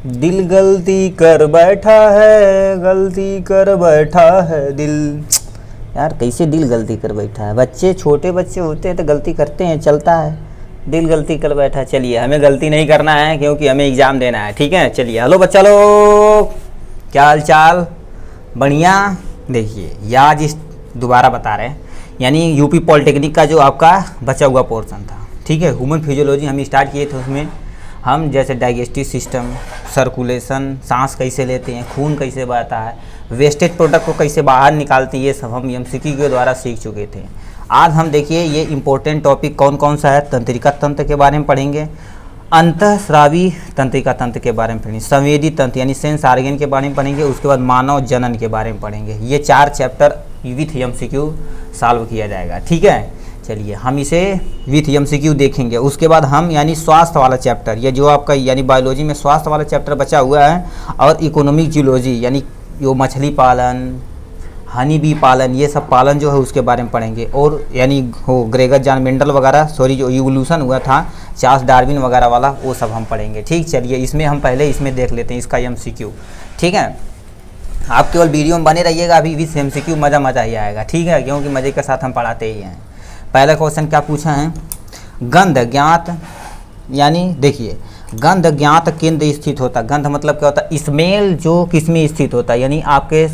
दिल गलती कर बैठा है, गलती कर बैठा है दिल। यार कैसे दिल गलती कर बैठा है? बच्चे, छोटे बच्चे होते हैं तो गलती करते हैं, चलता है। दिल गलती कर बैठा है। चलिए, हमें गलती नहीं करना है क्योंकि हमें एग्ज़ाम देना है, ठीक है। चलिए, हेलो बच्चा लोग, क्या हाल चाल? बढ़िया। देखिए, ये आज इस दोबारा बता रहे हैं, यानी यूपी पॉलिटेक्निक का जो आपका बचा हुआ पोर्शन था, ठीक है। ह्यूमन फिजियोलॉजी हम स्टार्ट किए थे, उसमें हम जैसे डाइजेस्टिव सिस्टम, सर्कुलेशन, सांस कैसे लेते हैं, खून कैसे बहता है, वेस्टेज प्रोडक्ट को कैसे बाहर निकालते हैं, ये सब हम एमसीक्यू के द्वारा सीख चुके थे। आज हम देखिए ये इम्पोर्टेंट टॉपिक कौन कौन सा है। तंत्रिका तंत्र के बारे में पढ़ेंगे, अंतःस्रावी तंत्रिका तंत्र के बारे में पढ़ेंगे, संवेदी तंत्र यानी सेंस आर्गन के बारे में पढ़ेंगे, उसके बाद मानव जनन के बारे में पढ़ेंगे। ये 4 चैप्टर विथ एमसीक्यू सॉल्व किया जाएगा, ठीक है। चलिए, हम इसे विथ एमसीक्यू देखेंगे। उसके बाद हम यानी स्वास्थ्य वाला चैप्टर, ये जो आपका यानी बायोलॉजी में स्वास्थ्य वाला चैप्टर बचा हुआ है, और इकोनॉमिक जूलॉजी यानी जो मछली पालन, हनी बी पालन, ये सब पालन जो है उसके बारे में पढ़ेंगे। और यानी हो ग्रेगर जॉन मेंडल वगैरह, सॉरी जो इवोल्यूशन हुआ था चार्ल्स डार्विन वगैरह वाला, वो सब हम पढ़ेंगे, ठीक। चलिए, इसमें हम पहले इसमें देख लेते हैं इसका एमसीक्यू, ठीक है। आप केवल वीडियो में बने रहिएगा, अभी विथ एमसीक्यू मज़ा ही आएगा, ठीक है, क्योंकि मज़े के साथ हम पढ़ाते ही हैं। पहला क्वेश्चन क्या पूछा है? गंध ज्ञात, यानी देखिए गंध ज्ञात केंद्र स्थित होता है। गंध मतलब क्या होता है? स्मेल जो किस में स्थित होता है, यानी आपके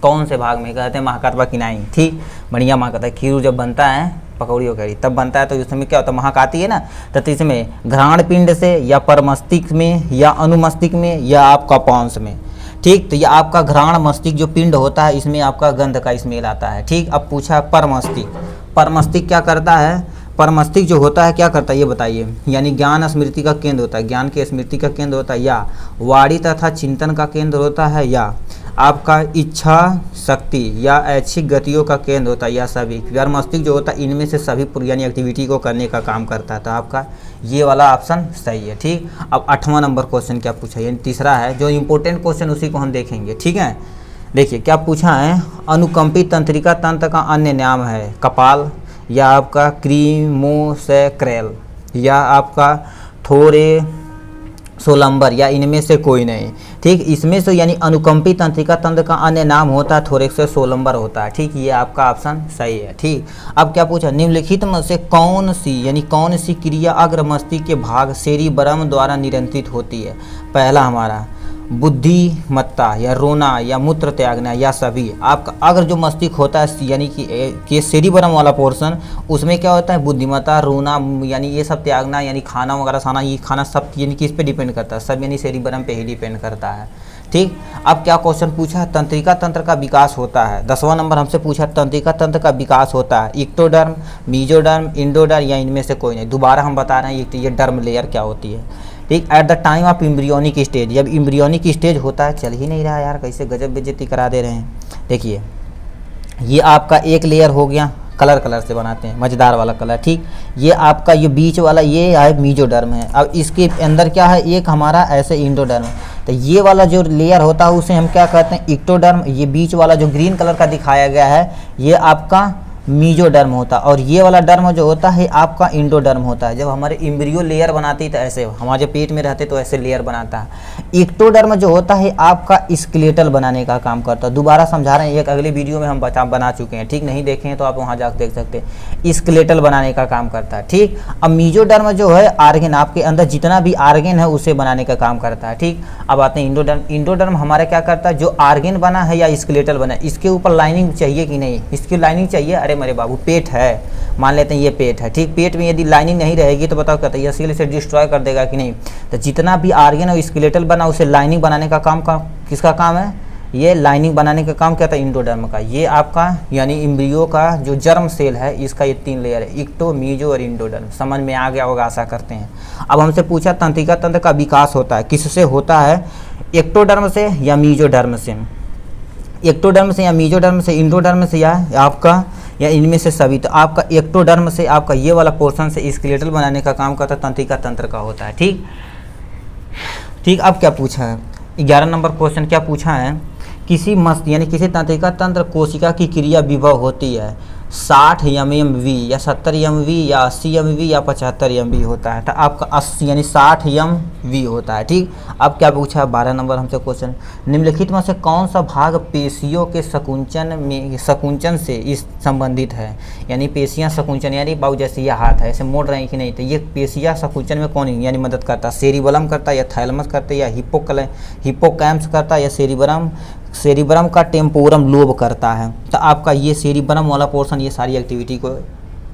कौन से भाग में? कहते हैं महक व किनाई, ठीक। बढ़िया महक आता है। खीरू जब बनता है, पकौड़ी वगैरह तब बनता है, तो उसमें क्या होता है? महक आती है ना। तो इसमें घ्राण पिंड से, या परमस्तिष्क में, या अनुमस्तिष्क में, या आपका पॉन्स में, ठीक। तो ये आपका घ्राण मस्तिष्क जो पिंड होता है, इसमें आपका गंध का स्मेल आता है, ठीक। अब पूछा है परमस्तिष्क। परमस्तिष्क क्या करता है? परमस्तिष्क जो होता है क्या करता है ये बताइए। यानी ज्ञान स्मृति का केंद्र होता है, ज्ञान की स्मृति का केंद्र होता है, या वाणी तथा चिंतन का केंद्र होता है, या आपका इच्छा शक्ति या ऐच्छिक गतियों का केंद्र होता है, या सभी। मस्तिष्क जो होता है इनमें से सभी पुरानी एक्टिविटी को करने का काम करता है। तो आपका ये वाला ऑप्शन सही है, ठीक। अब 8वां नंबर क्वेश्चन क्या पूछा, यानी तीसरा है जो इम्पोर्टेंट क्वेश्चन, उसी को हम देखेंगे, ठीक है। देखिए क्या पूछा है? अनुकंपित तंत्रिका तंत्र का अन्य नाम है कपाल, या आपका क्रीमोसैक्रल, या आपका थोरे सोलंबर, या इनमें से कोई नहीं, ठीक। इसमें से यानी अनुकंपित तंत्रिका तंत्र का अन्य नाम होता है थोरेक्स सोलंबर होता है, ठीक। ये आपका ऑप्शन सही है, ठीक। अब क्या पूछा? निम्नलिखित में से कौन सी यानी कौन सी क्रिया अग्र मस्तिष्क के भाग सेरिबरम द्वारा नियंत्रित होती है? पहला हमारा बुद्धिमत्ता, या रोना, या मूत्र त्यागना, या सभी। आपका अग्र जो मस्तिष्क होता है यानी कि सेरिबरम वाला पोर्शन, उसमें क्या होता है? बुद्धिमत्ता, रोना, यानी ये सब त्यागना, यानी खाना वगैरह खाना, ये खाना सब यानी किस पे डिपेंड करता है? सब यानी सेरिबरम पे ही डिपेंड करता है, ठीक। अब क्या क्वेश्चन पूछा? तंत्रिका तंत्र का विकास होता है। 10वां नंबर हमसे पूछा तंत्रिका तंत्र का विकास होता है इक्टोडर्म, मीजोडर्म, इंडोडर्म, या इनमें से कोई नहीं। दोबारा हम बता रहे हैं ये डर्म लेयर क्या होती है, ठीक। At the time of embryonic stage, जब एम्ब्रियोनिक स्टेज होता है, चल ही नहीं रहा यार, कैसे गजब बेइज्जती करा दे रहे हैं। देखिए ये आपका एक लेयर हो गया, कलर से बनाते हैं, मज़ेदार वाला कलर, ठीक। ये आपका ये बीच वाला ये है मीजोडर्म है। अब इसके अंदर क्या है? एक हमारा ऐसे इंडोडर्म। तो ये वाला जो लेयर होता है उसे हम क्या कहते हैं? इक्टोडर्म। ये बीच वाला जो ग्रीन कलर का दिखाया गया है ये आपका मीजोडर्म होता है, और ये वाला डर्म जो होता है आपका इंडोडर्म होता है। जब हमारे एम्ब्रियो लेयर बनाती है तो ऐसे हमारे पेट में रहते तो ऐसे लेयर बनाता है। इक्टोडर्म जो होता है आपका स्केलेटल बनाने का काम करता है। दोबारा समझा रहे हैं, एक अगले वीडियो में हम बना चुके हैं, ठीक। नहीं देखें तो आप वहाँ जाकर देख सकते हैं। स्केलेटल बनाने का काम करता है, ठीक। अब मीजोडर्म जो है आर्गन, आपके अंदर जितना भी आर्गन है उसे बनाने का काम करता है, ठीक। अब आते हैं इंडोडर्म। इंडोडर्म हमारा क्या करता है? जो आर्गन बना है या स्केलेटल बना है, इसके ऊपर लाइनिंग चाहिए कि नहीं? इसकी लाइनिंग चाहिए। अरे मेरे बाबू पेट है, मान लेते हैं ये पेट है, ठीक। पेट में यदि लाइनिंग नहीं रहेगी तो बताओ कहते हैं ये सेल इसे डिस्ट्रॉय कर देगा कि नहीं? तो जितना भी आर्गन और स्केलेटल बना उसे लाइनिंग बनाने का काम किसका काम है? ये लाइनिंग बनाने का काम क्या था? इंडोडर्म का। ये आपका यानी एम्ब्रियो का जो जर्म सेल है इसका ये 3 लेयर है, इक्टो, मीजो और इंडोडर्म। समझ में आ गया होगा आशा करते हैं। अब हमसे पूछा तंत्रिका तंत्र का विकास होता है किससे होता है? एक्टोडर्म से या मीजोडर्म से? एक्टोडर्म से या मीजोडर्म से, इंडोडर्म से या आपका या इनमें से सभी। तो आपका एक्टोडर्म से आपका ये वाला पोर्शन से स्केलेटल बनाने का काम करता तंत्रिका तंत्र का होता है, ठीक। ठीक। अब क्या पूछा है? 11 नंबर क्वेश्चन क्या पूछा है? किसी यानी किसी तंत्रिका तंत्र कोशिका की क्रिया विभव होती है 60 MV या 70 MV या 80 MV या 75 MV होता है। तो आपका 80 यानी 60 MV होता है। ठीक, अब क्या पूछा 12 नंबर हमसे क्वेश्चन, निम्नलिखित में से कौन सा भाग पेशियों के संकुचन से इस संबंधित है। यानी पेशियां संकुचन, यानी बाबू जैसे ये हाथ है ऐसे मोड़ रहे हैं कि नहीं, तो ये पेशियां संकुचन में कौन यानी मदद करता है, सेरिबलम करता है या थैलेमस करता है या हिप्पोकैम्पस करता है या सेरिब्रम का टेम्पोरम लोब करता है। तो आपका ये सेरिब्रम वाला पोर्शन ये सारी एक्टिविटी को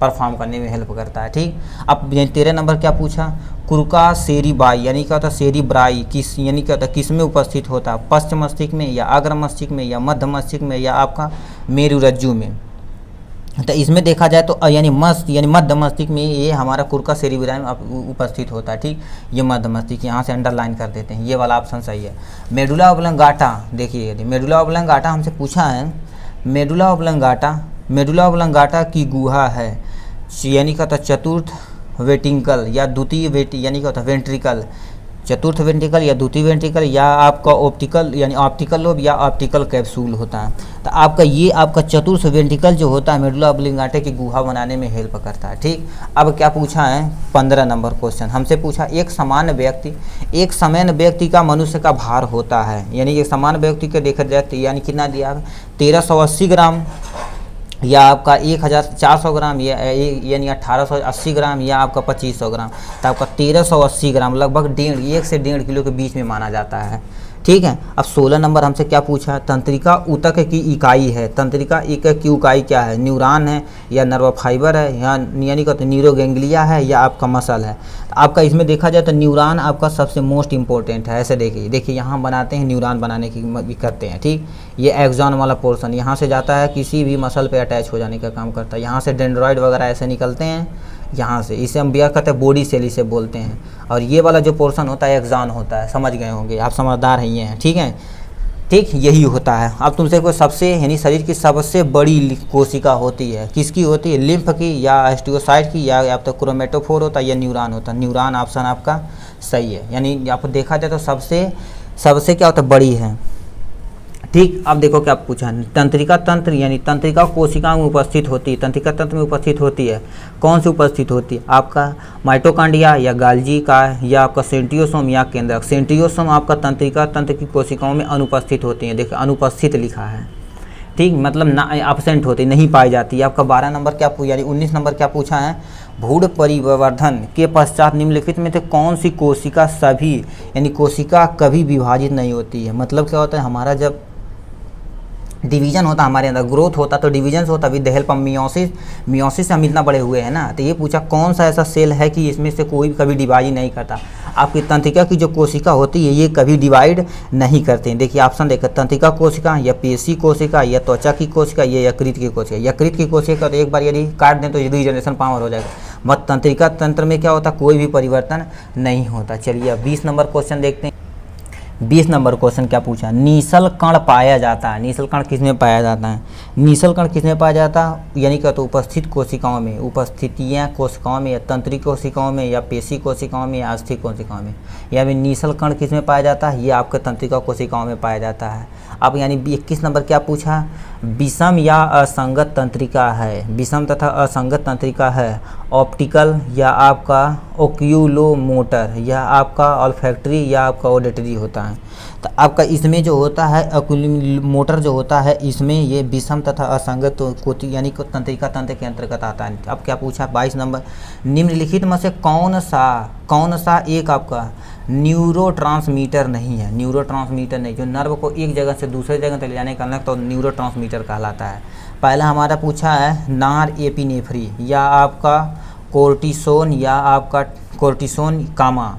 परफॉर्म करने में हेल्प करता है। ठीक, अब 13 नंबर क्या पूछा, कुर्का सेरिबाई यानी क्या होता है, सेरिब्राई किस यानी क्या होता है, किस में उपस्थित होता है, पश्च मस्तिष्क में या अग्र मस्तिष्क में या मध्य मस्तिष्क में या आपका मेरुरज्जु में। तो इसमें देखा जाए तो यानी मध्य मस्तिष्क में ये हमारा कुर्का सेरिब्राई में उपस्थित होता है। ठीक, ये मध्य मस्तिष्क, यहाँ से अंडरलाइन कर देते हैं, ये वाला ऑप्शन सही है। मेडुला ऑब्लंगाटा, देखिए यदि मेडुला ऑब्लंगाटा हमसे पूछा है, मेडुला ऑब्लंगाटा की गुहा है यानी क्या होता है, चतुर्थ वेंट्रिकल या द्वितीय यानी क्या होता है वेंट्रिकल, चतुर्थ वेंट्रिकल या द्वितीय वेंट्रिकल या आपका ऑप्टिकल यानी ऑप्टिकल लोब या ऑप्टिकल कैप्सूल होता है। तो आपका ये आपका चतुर्थ वेंट्रिकल जो होता है मेडुला ऑब्लिंगाटा की गुहा बनाने में हेल्प करता है। ठीक, अब क्या पूछा है 15 नंबर क्वेश्चन हमसे पूछा, एक समान व्यक्ति का मनुष्य का भार होता है, यानी एक समान व्यक्ति को देखा जाए तो यानी कितना दिया है 1380 ग्राम या आपका 1400 ग्राम यानी 1880 ग्राम या आपका 2500 ग्राम। तो आपका 1380 ग्राम लगभग 1 से 1.5 किलो के बीच में माना जाता है। ठीक है, अब 16 नंबर हमसे क्या पूछा, तंत्रिका ऊतक की इकाई है, तंत्रिका ऊतक की इकाई क्या है, न्यूरॉन है या नर्व फाइबर है या यानी कहते न्यूरोगैंग्लिया है या आपका मसल है। तो आपका इसमें देखा जाए तो न्यूरॉन आपका सबसे मोस्ट इंपॉर्टेंट है। ऐसे देखिए यहाँ बनाते हैं, न्यूरॉन बनाने की भी करते हैं। ठीक, ये एक्सॉन वाला पोर्शन यहाँ से जाता है, किसी भी मसल पे अटैच हो जाने का काम करता है। यहाँ से डेंड्रॉइड वगैरह ऐसे निकलते हैं यहाँ से, इसे हम बिया कहते हैं बॉडी सेल इसे बोलते हैं। और ये वाला जो पोर्शन होता है एक्सॉन होता है, समझ गए होंगे आप, समझदार हैं ये हैं। ठीक है, ठीक यही होता है। अब तुमसे कोई सबसे यानी शरीर की सबसे बड़ी कोशिका होती है, किसकी होती है, लिम्फ की या एस्टियोसाइट की या आप तो क्रोमेटोफोर होता है या न्यूरॉन होता है। न्यूरॉन ऑप्शन आपका सही है, यानी आपको देखा जाए तो सबसे क्या होता है, बड़ी है। ठीक, अब देखो क्या पूछा, तंत्रिका तंत्र यानी तंत्रिका कोशिका में उपस्थित होती है, तंत्रिका तंत्र में उपस्थित होती है, कौन सी उपस्थित होती है, आपका माइटोकॉन्ड्रिया या गाल्जी का या आपका सेंट्रियोसोम या केंद्रक। सेंट्रियोसोम आपका तंत्रिका तंत्र की कोशिकाओं में अनुपस्थित होती है, देखिए अनुपस्थित लिखा है। ठीक, मतलब ना एब्सेंट होती, नहीं पाई जाती है। आपका 12 नंबर क्या यानी 19 नंबर क्या पूछा है, भूड परिवर्धन के पश्चात निम्नलिखित में से कौन सी कोशिका यानी कोशिका कभी विभाजित नहीं होती है। मतलब क्या होता है, हमारा जब डिवीजन होता है हमारे अंदर, ग्रोथ होता तो डिवीजन होता with the help of meiosis से हम इतना बड़े हुए हैं ना। तो ये पूछा कौन सा ऐसा सेल है कि इसमें से कोई कभी डिवाइड नहीं करता। आपकी तंत्रिका की जो कोशिका होती है ये कभी डिवाइड नहीं करते हैं। देखिए ऑप्शन देखिए, तंत्रिका कोशिका या पेशी कोशिका या त्वचा की कोशिका या यकृत की कोशिका। यकृत की कोशिका तो एक बार यदि काट दें तो रीजनरेशन पावर हो जाएगा, मत तंत्रिका तंत्र में क्या होता, कोई भी परिवर्तन नहीं होता। चलिए अब 20 नंबर क्वेश्चन देखते हैं। 20 नंबर क्वेश्चन क्या पूछा, नीसल कण पाया जाता है। नीसल कण किस में पाया जाता है, नीसल कण किस में पाया जाता है, यानी क्या तो उपस्थित कोशिकाओं में, उपस्थितियाँ कोशिकाओं में या तंत्रिक कोशिकाओं में या पेशी कोशिकाओं में या अस्थिक कोशिकाओं में। या फिर नीसल कण किस में पाया जाता है, ये आपके तंत्रिका कोशिकाओं में पाया जाता है। अब यानी 21 नंबर क्या पूछा, विषम या असंगत तंत्रिका है, विषम तथा असंगत तंत्रिका है, ऑप्टिकल या आपका ओक्यूलोमोटर या आपका ऑल्फैक्टरी या आपका ऑडिटरी होता है। तो आपका इसमें जो होता है ओक्यूलोमोटर जो होता है, इसमें ये विषम तथा असंगत यानी तंत्रिका तंत्र के अंतर्गत आता है। अब क्या पूछा 22 नंबर, निम्नलिखित में से कौन सा एक आपका न्यूरोट्रांसमीटर नहीं है। न्यूरोट्रांसमीटर नहीं, जो नर्व को एक जगह से दूसरे जगह तक ले जाने का तो न्यूरोट्रांसमीटर कहलाता है। पहला हमारा पूछा है नार एपिनेफ्री या आपका कोर्टिसोन या आपका कोर्टिसोन कामा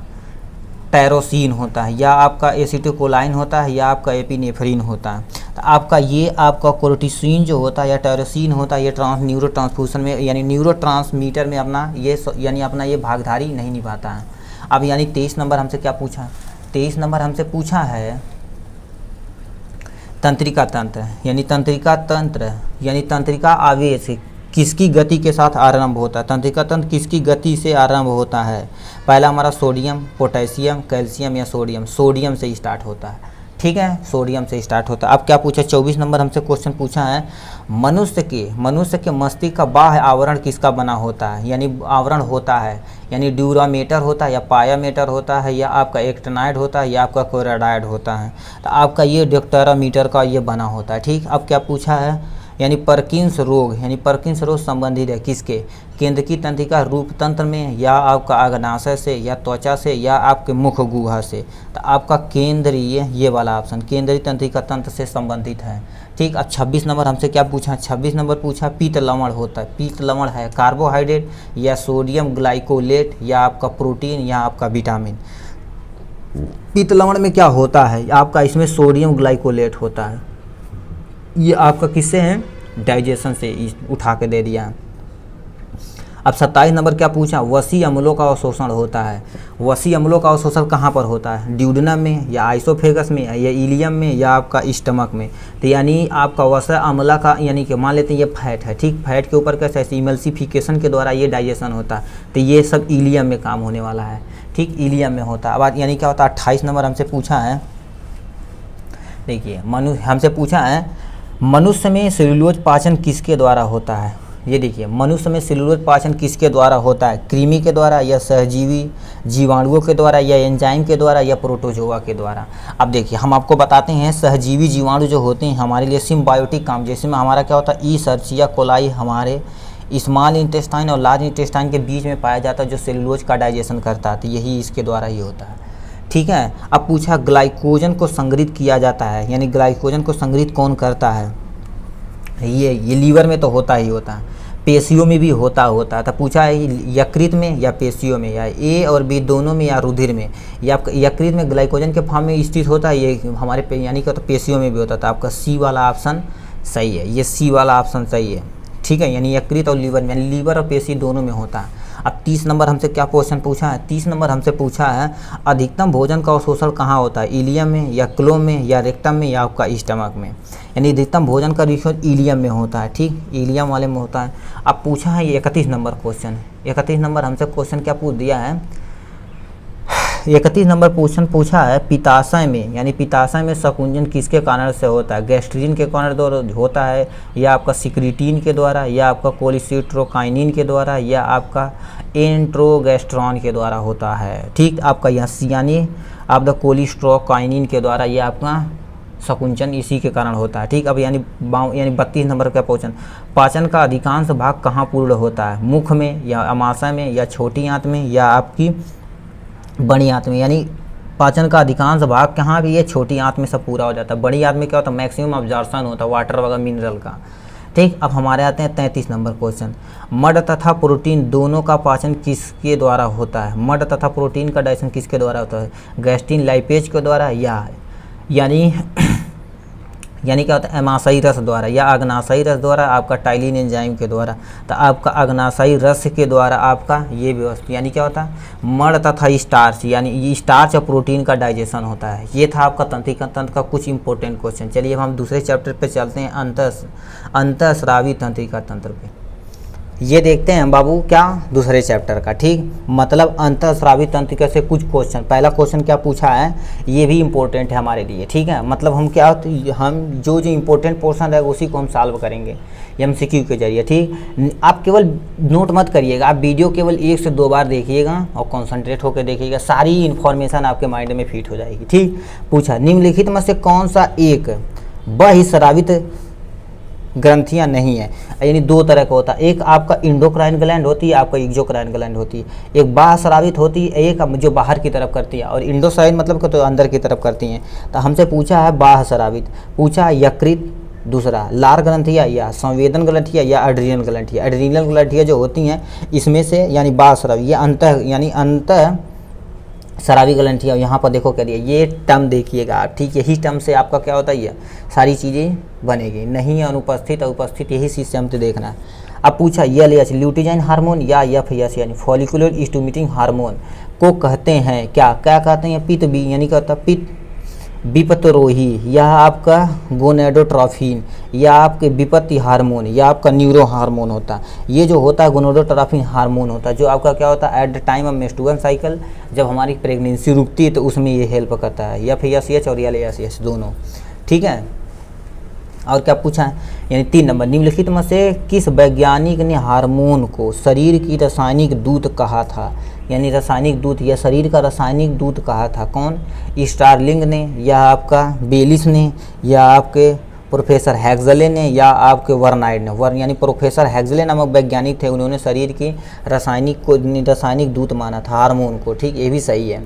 टायरोसिन होता है या आपका एसिटिकोलाइन होता है या आपका एपिनेफ्रिन होता है। तो आपका ये आपका कोर्टिसोन जो होता है या टायरोसिन होता है, ये न्यूरो ट्रांसफ्यूजन में यानी न्यूरो ट्रांसमीटर में अपना ये भागीदारी नहीं निभाता है। अब यानी 23 नंबर हमसे क्या पूछा, 23 नंबर हमसे पूछा है तंत्रिका तंत्र यानी तंत्रिका आवेश किसकी गति के साथ आरंभ होता है। तंत्रिका तंत्र किसकी गति से आरंभ होता है। पहला हमारा सोडियम, पोटेशियम, कैल्शियम या सोडियम से स्टार्ट होता है। ठीक है, सोडियम से स्टार्ट होता है। अब क्या पूछा, 24 नंबर हमसे क्वेश्चन पूछा है, मनुष्य के मस्तिष्क का बाह्य आवरण किसका बना होता है, यानी आवरण होता है, यानी ड्यूरामेटर होता है या पायामेटर होता है या आपका एक्टिनाइड होता है या आपका कोराडाइड होता है। तो आपका ये ड्यूटेरामीटर का ये बना होता है। ठीक, अब क्या पूछा है, यानी परकिंस रोग संबंधित है किसके, केंद्रकी तंत्रिका रूप तंत्र में या आपका अग्नाशय से या त्वचा से या आपके मुख गुहा से। तो आपका केंद्रीय, ये वाला ऑप्शन केंद्रीय तंत्रिका तंत्र से संबंधित है। ठीक, अब 26 नंबर हमसे क्या पूछा, 26 नंबर पूछा पीत लवण होता है। पीत लवण है कार्बोहाइड्रेट या सोडियम ग्लाइकोलेट या आपका प्रोटीन या आपका विटामिन। पीत लवण में क्या होता है आपका, इसमें सोडियम ग्लाइकोलेट होता है। ये आपका किससे है, डाइजेशन से उठा के दे दिया। अब 27 नंबर क्या पूछा, वसी अम्लों का अवशोषण होता है। वसी अम्लों का अवशोषण कहाँ पर होता है, ड्यूडेनम में या आइसोफेगस में या इलियम में या आपका स्टमक में। तो यानी आपका वसा अम्ला का, यानी कि मान लेते हैं ये फैट है, ठीक, फैट के ऊपर कैसे इमल्सिफिकेशन के द्वारा ये डाइजेशन होता है। तो ये सब इलियम में काम होने वाला है। ठीक, इलियम में होता है। अब यानी क्या होता है, 28 नंबर हमसे पूछा है, देखिए हमसे पूछा है मनुष्य में सेलुलोज पाचन किसके द्वारा होता है। ये देखिए, मनुष्य में सेलुलोज पाचन किसके द्वारा होता है, कृमि के द्वारा या सहजीवी जीवाणुओं के द्वारा या एंजाइम के द्वारा या प्रोटोजोआ के द्वारा। अब देखिए, हम आपको बताते हैं सहजीवी जीवाणु जो होते हैं हमारे लिए सिम्बायोटिक काम, जैसे में हमारा क्या होता है, ई सर्चिया कोलाई हमारे स्मॉल इंटेस्टाइन और लार्ज इंटेस्टाइन के बीच में पाया जाता है, जो सेलुलोज का डाइजेशन करता है। तो यही इसके द्वारा ही होता है। ठीक है, अब पूछा ग्लाइकोजन को संग्रहित किया जाता है, यानी ग्लाइकोजन को संग्रहित कौन करता है, ये लीवर में तो होता ही होता है, पेशियों में भी होता है। तो पूछा है यकृत में या पेशियों में, या ए और बी दोनों में या रुधिर में। या आपका यकृत में ग्लाइकोजन के फॉर्म में स्थित होता है, ये हमारे यानी कि तो पेशियों में भी होता था। आपका सी वाला ऑप्शन सही है, ये सी वाला ऑप्शन सही है। ठीक है, यानी यकृत और लीवर में, यानी लीवर और पेशी दोनों में होता है। अब 30 नंबर हमसे क्या क्वेश्चन पूछा है, 30 नंबर हमसे पूछा है अधिकतम भोजन का अवशोषण कहाँ होता है, इलियम में या क्लोम में या रेक्टम में या आपका स्टमक में। यानी अधिकतम भोजन का अवशोषण इलियम में होता है। ठीक, इलियम वाले में होता है। अब पूछा है ये 31 नंबर क्वेश्चन, 31 नंबर हमसे क्वेश्चन क्या पूछ दिया है, 31 नंबर क्वेश्चन पूछा है पित्ताशय में, यानी पित्ताशय में संकुंचन किसके कारण से होता है, गैस्ट्रीन के कारण द्वारा होता है या आपका सिक्रीटीन के द्वारा या आपका कोलिसिट्रोकाइनिन के द्वारा या आपका एंट्रोगेस्ट्रॉन के द्वारा होता है। ठीक, आपका यहाँ यानी आपका कोलिस्ट्रोकाइनिन के द्वारा ये आपका संकुंचन इसी के कारण होता है। ठीक, अब यानी 32 नंबर का क्वेश्चन, पाचन का अधिकांश भाग कहाँ पूर्ण होता है, मुख में या अमाशय में या छोटी आंत में या आपकी बड़ी आंत में। यानी पाचन का अधिकांश भाग कहाँ भी, ये छोटी आंत में सब पूरा हो जाता है। बड़ी आंत में क्या होता है, मैक्सिमम अब्जॉर्प्शन होता है वाटर वगैरह मिनरल का। ठीक, अब हमारे आते हैं 33 नंबर क्वेश्चन, मड तथा प्रोटीन दोनों का पाचन किसके द्वारा होता है, मड तथा प्रोटीन का डाइजेशन किसके द्वारा होता है, गैस्ट्रीन लाइपेज के द्वारा या यानी क्या होता है अमाशयी रस द्वारा या अग्नाशयी रस द्वारा, आपका टाइलिन एंजाइम के द्वारा। तो आपका अग्नाशयी रस के द्वारा आपका ये व्यवस्था, यानी क्या होता है मड तथा स्टार्च, यानी ये स्टार्च और प्रोटीन का डाइजेशन होता है। ये था आपका तंत्रिका तंत्र का कुछ इंपॉर्टेंट क्वेश्चन। चलिए अब हम दूसरे चैप्टर पे चलते हैं, अंतःस्रावी तंत्रिका तंत्र पे। ये देखते हैं बाबू क्या दूसरे चैप्टर का। ठीक, मतलब अंतःस्रावी तंत्रिका से कुछ क्वेश्चन। पहला क्वेश्चन क्या पूछा है, ये भी इम्पोर्टेंट है हमारे लिए। ठीक है, मतलब हम क्या हम जो इम्पोर्टेंट पोर्शन रहेगा उसी को हम सॉल्व करेंगे एमसीक्यू के जरिए। ठीक, आप केवल नोट मत करिएगा, आप वीडियो केवल 1 से 2 बार देखिएगा और कॉन्सेंट्रेट होकर देखिएगा, सारी इन्फॉर्मेशन आपके माइंड में फिट हो जाएगी। ठीक, पूछा निम्नलिखित में से कौन सा एक बहिस्रावित ग्रंथियां नहीं है, यानी 2 तरह का होता है। एक आपका इंडोक्राइन ग्लैंड होती है, आपका एक्सोक्राइन ग्लैंड होती है। एक बाह्यस्रावित होती है, एक जो बाहर की तरफ करती है, और इंडोसाइन मतलब कि तो अंदर की तरफ करती हैं। तो हमसे पूछा है बाह्यस्रावित, पूछा यकृत, दूसरा लार ग्रंथियाँ या संवेदन ग्रंथियाँ या एड्रिनल ग्रंथियाँ। एड्रिनल ग्रंथियाँ जो होती हैं इसमें से, यानी बाह्यस्रावी, ये अंतः स्रावी ग्रंथियाँ। यहाँ पर देखो क्या दिया, ये टर्म देखिएगा आप। ठीक, यही टर्म से आपका क्या होता है, ये सारी चीज़ें बनेगी। नहीं है अनुपस्थित उपस्थित, यही सिस्टम से देखना है। अब पूछा एलएच ल्यूटिजाइन हार्मोन या एफएस यानी फॉलिकुलर स्टिमुलेटिंग हार्मोन को कहते हैं क्या, क्या कहते हैं, पित्त बी, यानी क्या होता है पित्त विपत्तरोही, यह आपका गोनेडोट्रोफिन, या आपके विपत्ति हार्मोन, या आपका न्यूरो हार्मोन होता है। ये जो होता है गोनेडोट्रोफिन हार्मोन होता है, जो आपका क्या होता है at the time of menstrual cycle, जब हमारी प्रेगनेंसी रुकती है तो उसमें ये हेल्प करता है, FSH और LSH दोनों। ठीक है, और क्या पूछा है, यानी 3 नंबर, निम्नलिखित में से किस वैज्ञानिक ने हार्मोन को शरीर की रासायनिक दूत कहा था, यानी रासायनिक दूत या शरीर का रासायनिक दूत कहा था, कौन, स्टार्लिंग ने, या आपका बेलिस ने, या आपके प्रोफेसर हैक्सले ने, या आपके वर्नाइड ने। यानी प्रोफेसर हैक्सले नामक वैज्ञानिक थे, उन्होंने शरीर की रासायनिक दूत माना था हार्मोन को। ठीक, ये भी सही है।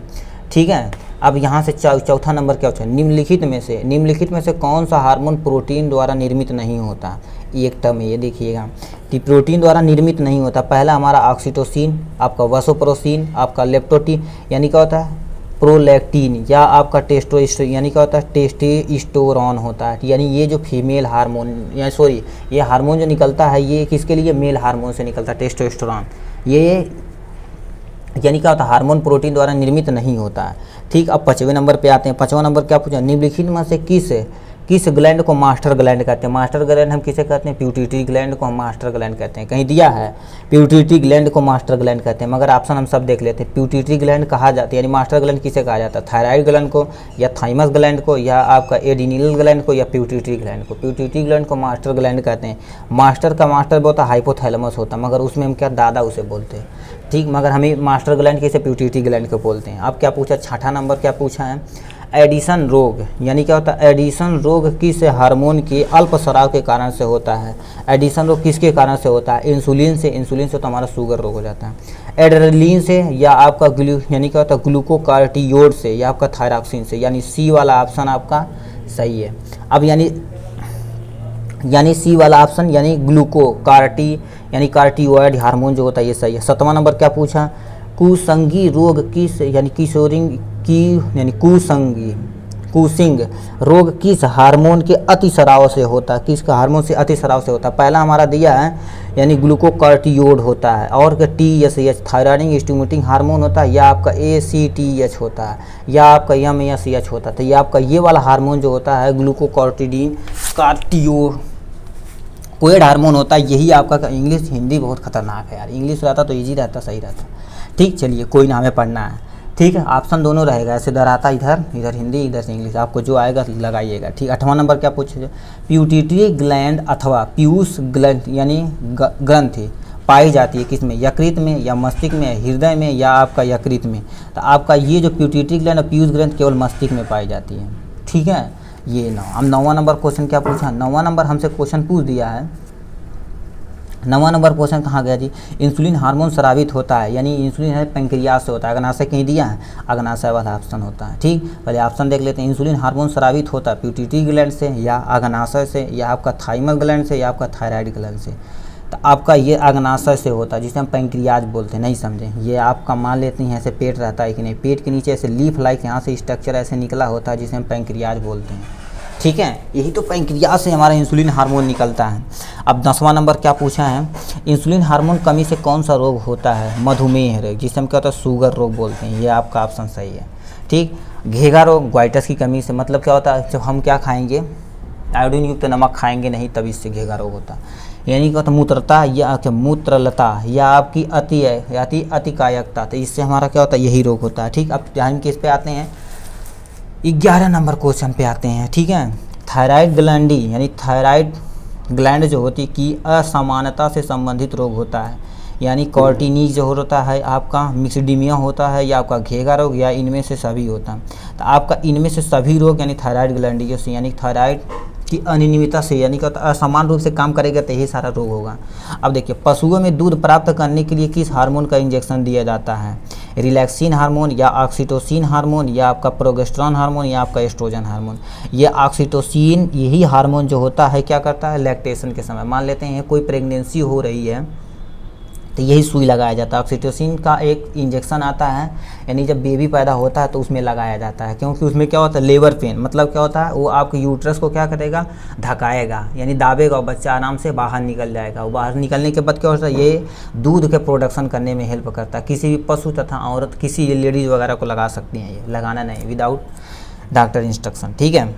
ठीक है, अब यहाँ से चौथा नंबर क्या पूछा, निम्नलिखित में से कौन सा हार्मोन प्रोटीन द्वारा निर्मित नहीं होता। एक टर्म ये देखिएगा कि प्रोटीन द्वारा निर्मित नहीं होता। पहला हमारा ऑक्सीटोसिन, आपका वसोप्रोसिन, आपका लेप्टोटिन, यानी क्या होता है प्रोलैक्टिन, या आपका टेस्टोस्टेरोन, यानी क्या होता है टेस्टोस्टेरोन होता है। यानी ये जो फीमेल हार्मोन, या सॉरी ये हार्मोन जो निकलता है ये किसके लिए, मेल हार्मोन से निकलता है, टेस्टोस्टेरोन। ये यानी क्या होता है हार्मोन प्रोटीन द्वारा निर्मित नहीं होता है। ठीक, अब 5वें नंबर पे आते हैं। 5वां नंबर क्या पूछा, निम्नलिखित में से किस ग्लैंड को मास्टर ग्लैंड कहते हैं। मास्टर ग्लैंड हम किसे कहते हैं, प्यूटिटरी ग्लैंड को हम मास्टर ग्लैंड कहते हैं। कहीं दिया है प्यूटिटरी ग्लैंड को मास्टर ग्लैंड कहते हैं, मगर ऑप्शन हम सब देख लेते हैं। प्यूटिटरी ग्लैंड कहा जाता है, यानी मास्टर ग्लैंड किसे कहा जाता है, थायराइड ग्लैंड को, या थाइमस ग्लैंड को, या आपका एडिनियल ग्लैंड को, या प्यूटिटरी ग्लैंड को। प्यूटिटरी ग्लैंड को मास्टर ग्लैंड कहते हैं। मास्टर का मास्टर होता है हाइपोथैलेमस होता है, मगर उसमें हम क्या दादा उसे बोलते हैं। ठीक, मगर हमें मास्टर ग्लैंड किसे, प्यूटिटरी ग्लैंड को बोलते हैं। अब क्या पूछा, 6ठा नंबर क्या पूछा है, एडिशन रोग, यानी क्या होता है एडिशन रोग किस हार्मोन के अल्प स्राव के कारण से होता है। एडिशन रोग किसके कारण से होता है, इंसुलिन से तो हमारा शुगर रोग हो जाता है। एड्रेनलिन से, या आपका यानी क्या होता है ग्लूकोकार्टियोड से, या आपका थायरॉक्सिन से, यानी सी वाला ऑप्शन आपका सही है। अब यानी सी वाला ऑप्शन यानी यानी कार्टियोइड हार्मोन जो होता है ये सही है। 7वां नंबर क्या पूछा, कुसंगी रोग किस, यानी कुसिंग रोग किस हार्मोन के अतिस्राव से होता है, किस हार्मोन से अतिस्राव से होता है। पहला हमारा दिया है यानी ग्लूकोकार्टियोड होता है, और TSH थायराइड स्टिमुलेटिंग हार्मोन होता है, या आपका ACTH होता है, या आपका MSH होता है। तो ये आपका ये वाला हार्मोन जो होता है ग्लूकोकार्टियोइड हार्मोन होता है, यही आपका। इंग्लिश हिंदी बहुत खतरनाक है यार, इंग्लिश रहता तो ईजी रहता, सही रहता। ठीक, चलिए कोई ना, हमें पढ़ना है। ठीक है, ऑप्शन दोनों रहेगा, ऐसे डराता इधर हिंदी इधर से इंग्लिश, आपको जो आएगा लगाइएगा। ठीक, 8वां नंबर क्या पूछे, प्यूटिटरी ग्लैंड अथवा पीयूष ग्लैंड यानी ग्रंथि पाई जाती है किसमें, यकृत में, या मस्तिष्क में, हृदय में, या आपका यकृत में। तो आपका ये जो प्यूटिटरी ग्लैंड और पीयूष ग्रंथि केवल मस्तिष्क में पाई जाती है। ठीक है, ये 9। अब 9वां नंबर क्वेश्चन क्या पूछा, 9वां नंबर हमसे क्वेश्चन पूछ दिया है। 9वां नंबर क्वेश्चन कहाँ गया जी, इंसुलिन हार्मोन स्रावित होता है, यानी इंसुलिन है पेंक्रियाज से होता है। अग्नाशय कहीं दिया है, अग्नाशय वाला ऑप्शन होता है। ठीक, पहले ऑप्शन देख लेते हैं। इंसुलिन हार्मोन स्रावित होता है प्यूटिटरी ग्लैंड से, या अग्नाशय से, या आपका थाइमस ग्लैंड से, या आपका थायराइड ग्लैंड से। तो आपका ये अग्नाशय से होता है, जिसे हम पेंक्रियाज बोलते हैं। नहीं समझे, ये आपका मान लेते हैं ऐसे पेट रहता है कि नहीं, पेट के नीचे ऐसे लीफ लाइक यहाँ से स्ट्रक्चर ऐसे निकला होता है, जिसे हम पेंक्रियाज बोलते हैं। ठीक है, यही तो पेंक्रियाज से हमारा इंसुलिन हार्मोन निकलता है। अब 10वां नंबर क्या पूछा है, इंसुलिन हार्मोन कमी से कौन सा रोग होता है, मधुमेह रोग, जिसे हम क्या होता है शुगर रोग बोलते हैं। ये आपका ऑप्शन सही है। ठीक, घेगा रोग ग्वाइटस की कमी से, मतलब क्या होता है जब हम क्या खाएंगे, आयोडीन युक्त नमक खाएंगे नहीं, तभी इससे घेगा रोग होता है। यानी क्या होता है मूत्रता, या मूत्रलता, या आपकी अतिकायकता, तो इससे हमारा क्या होता है यही रोग होता है। ठीक, अब ध्यान किस पे आते हैं, 11 नंबर क्वेश्चन पे आते हैं। ठीक है, थायराइड ग्लैंडी यानी थायराइड ग्लैंड जो होती की असमानता से संबंधित रोग होता है, यानी कॉर्टिनीज जो होता है आपका, मिक्सडीमिया होता है, या आपका घेगा रोग, या इनमें से सभी होता है। तो आपका इनमें से सभी रोग यानी थायराइड ग्लैंडियोस यानी थायराइड की अनियमितता से, यानी कि असमान रूप से काम करेगा तो यही सारा रोग होगा। अब देखिए, पशुओं में दूध प्राप्त करने के लिए किस हार्मोन का इंजेक्शन दिया जाता है, रिलैक्सिन हार्मोन, या ऑक्सीटोसिन हार्मोन, या आपका प्रोजेस्टेरोन हार्मोन, या आपका एस्ट्रोजन हार्मोन। ये ऑक्सीटोसिन यही हार्मोन जो होता है क्या करता है, लैक्टेशन के समय, मान लेते हैं कोई प्रेगनेंसी हो रही है तो यही सुई लगाया जाता है। ऑक्सीटोसिन का एक इंजेक्शन आता है, यानी जब बेबी पैदा होता है तो उसमें लगाया जाता है, क्योंकि उसमें क्या होता है लेबर पेन, मतलब क्या होता है वो आपके यूट्रस को क्या करेगा, धकाएगा, यानी दाबेगा और बच्चा आराम से बाहर निकल जाएगा। वो बाहर निकलने के बाद क्या होता है, ये दूध के प्रोडक्शन करने में हेल्प करता है। किसी भी पशु तथा औरत, किसी लेडीज़ वगैरह को लगा सकती हैं, ये लगाना नहीं, विदाउट डॉक्टर इंस्ट्रक्शन, ठीक है।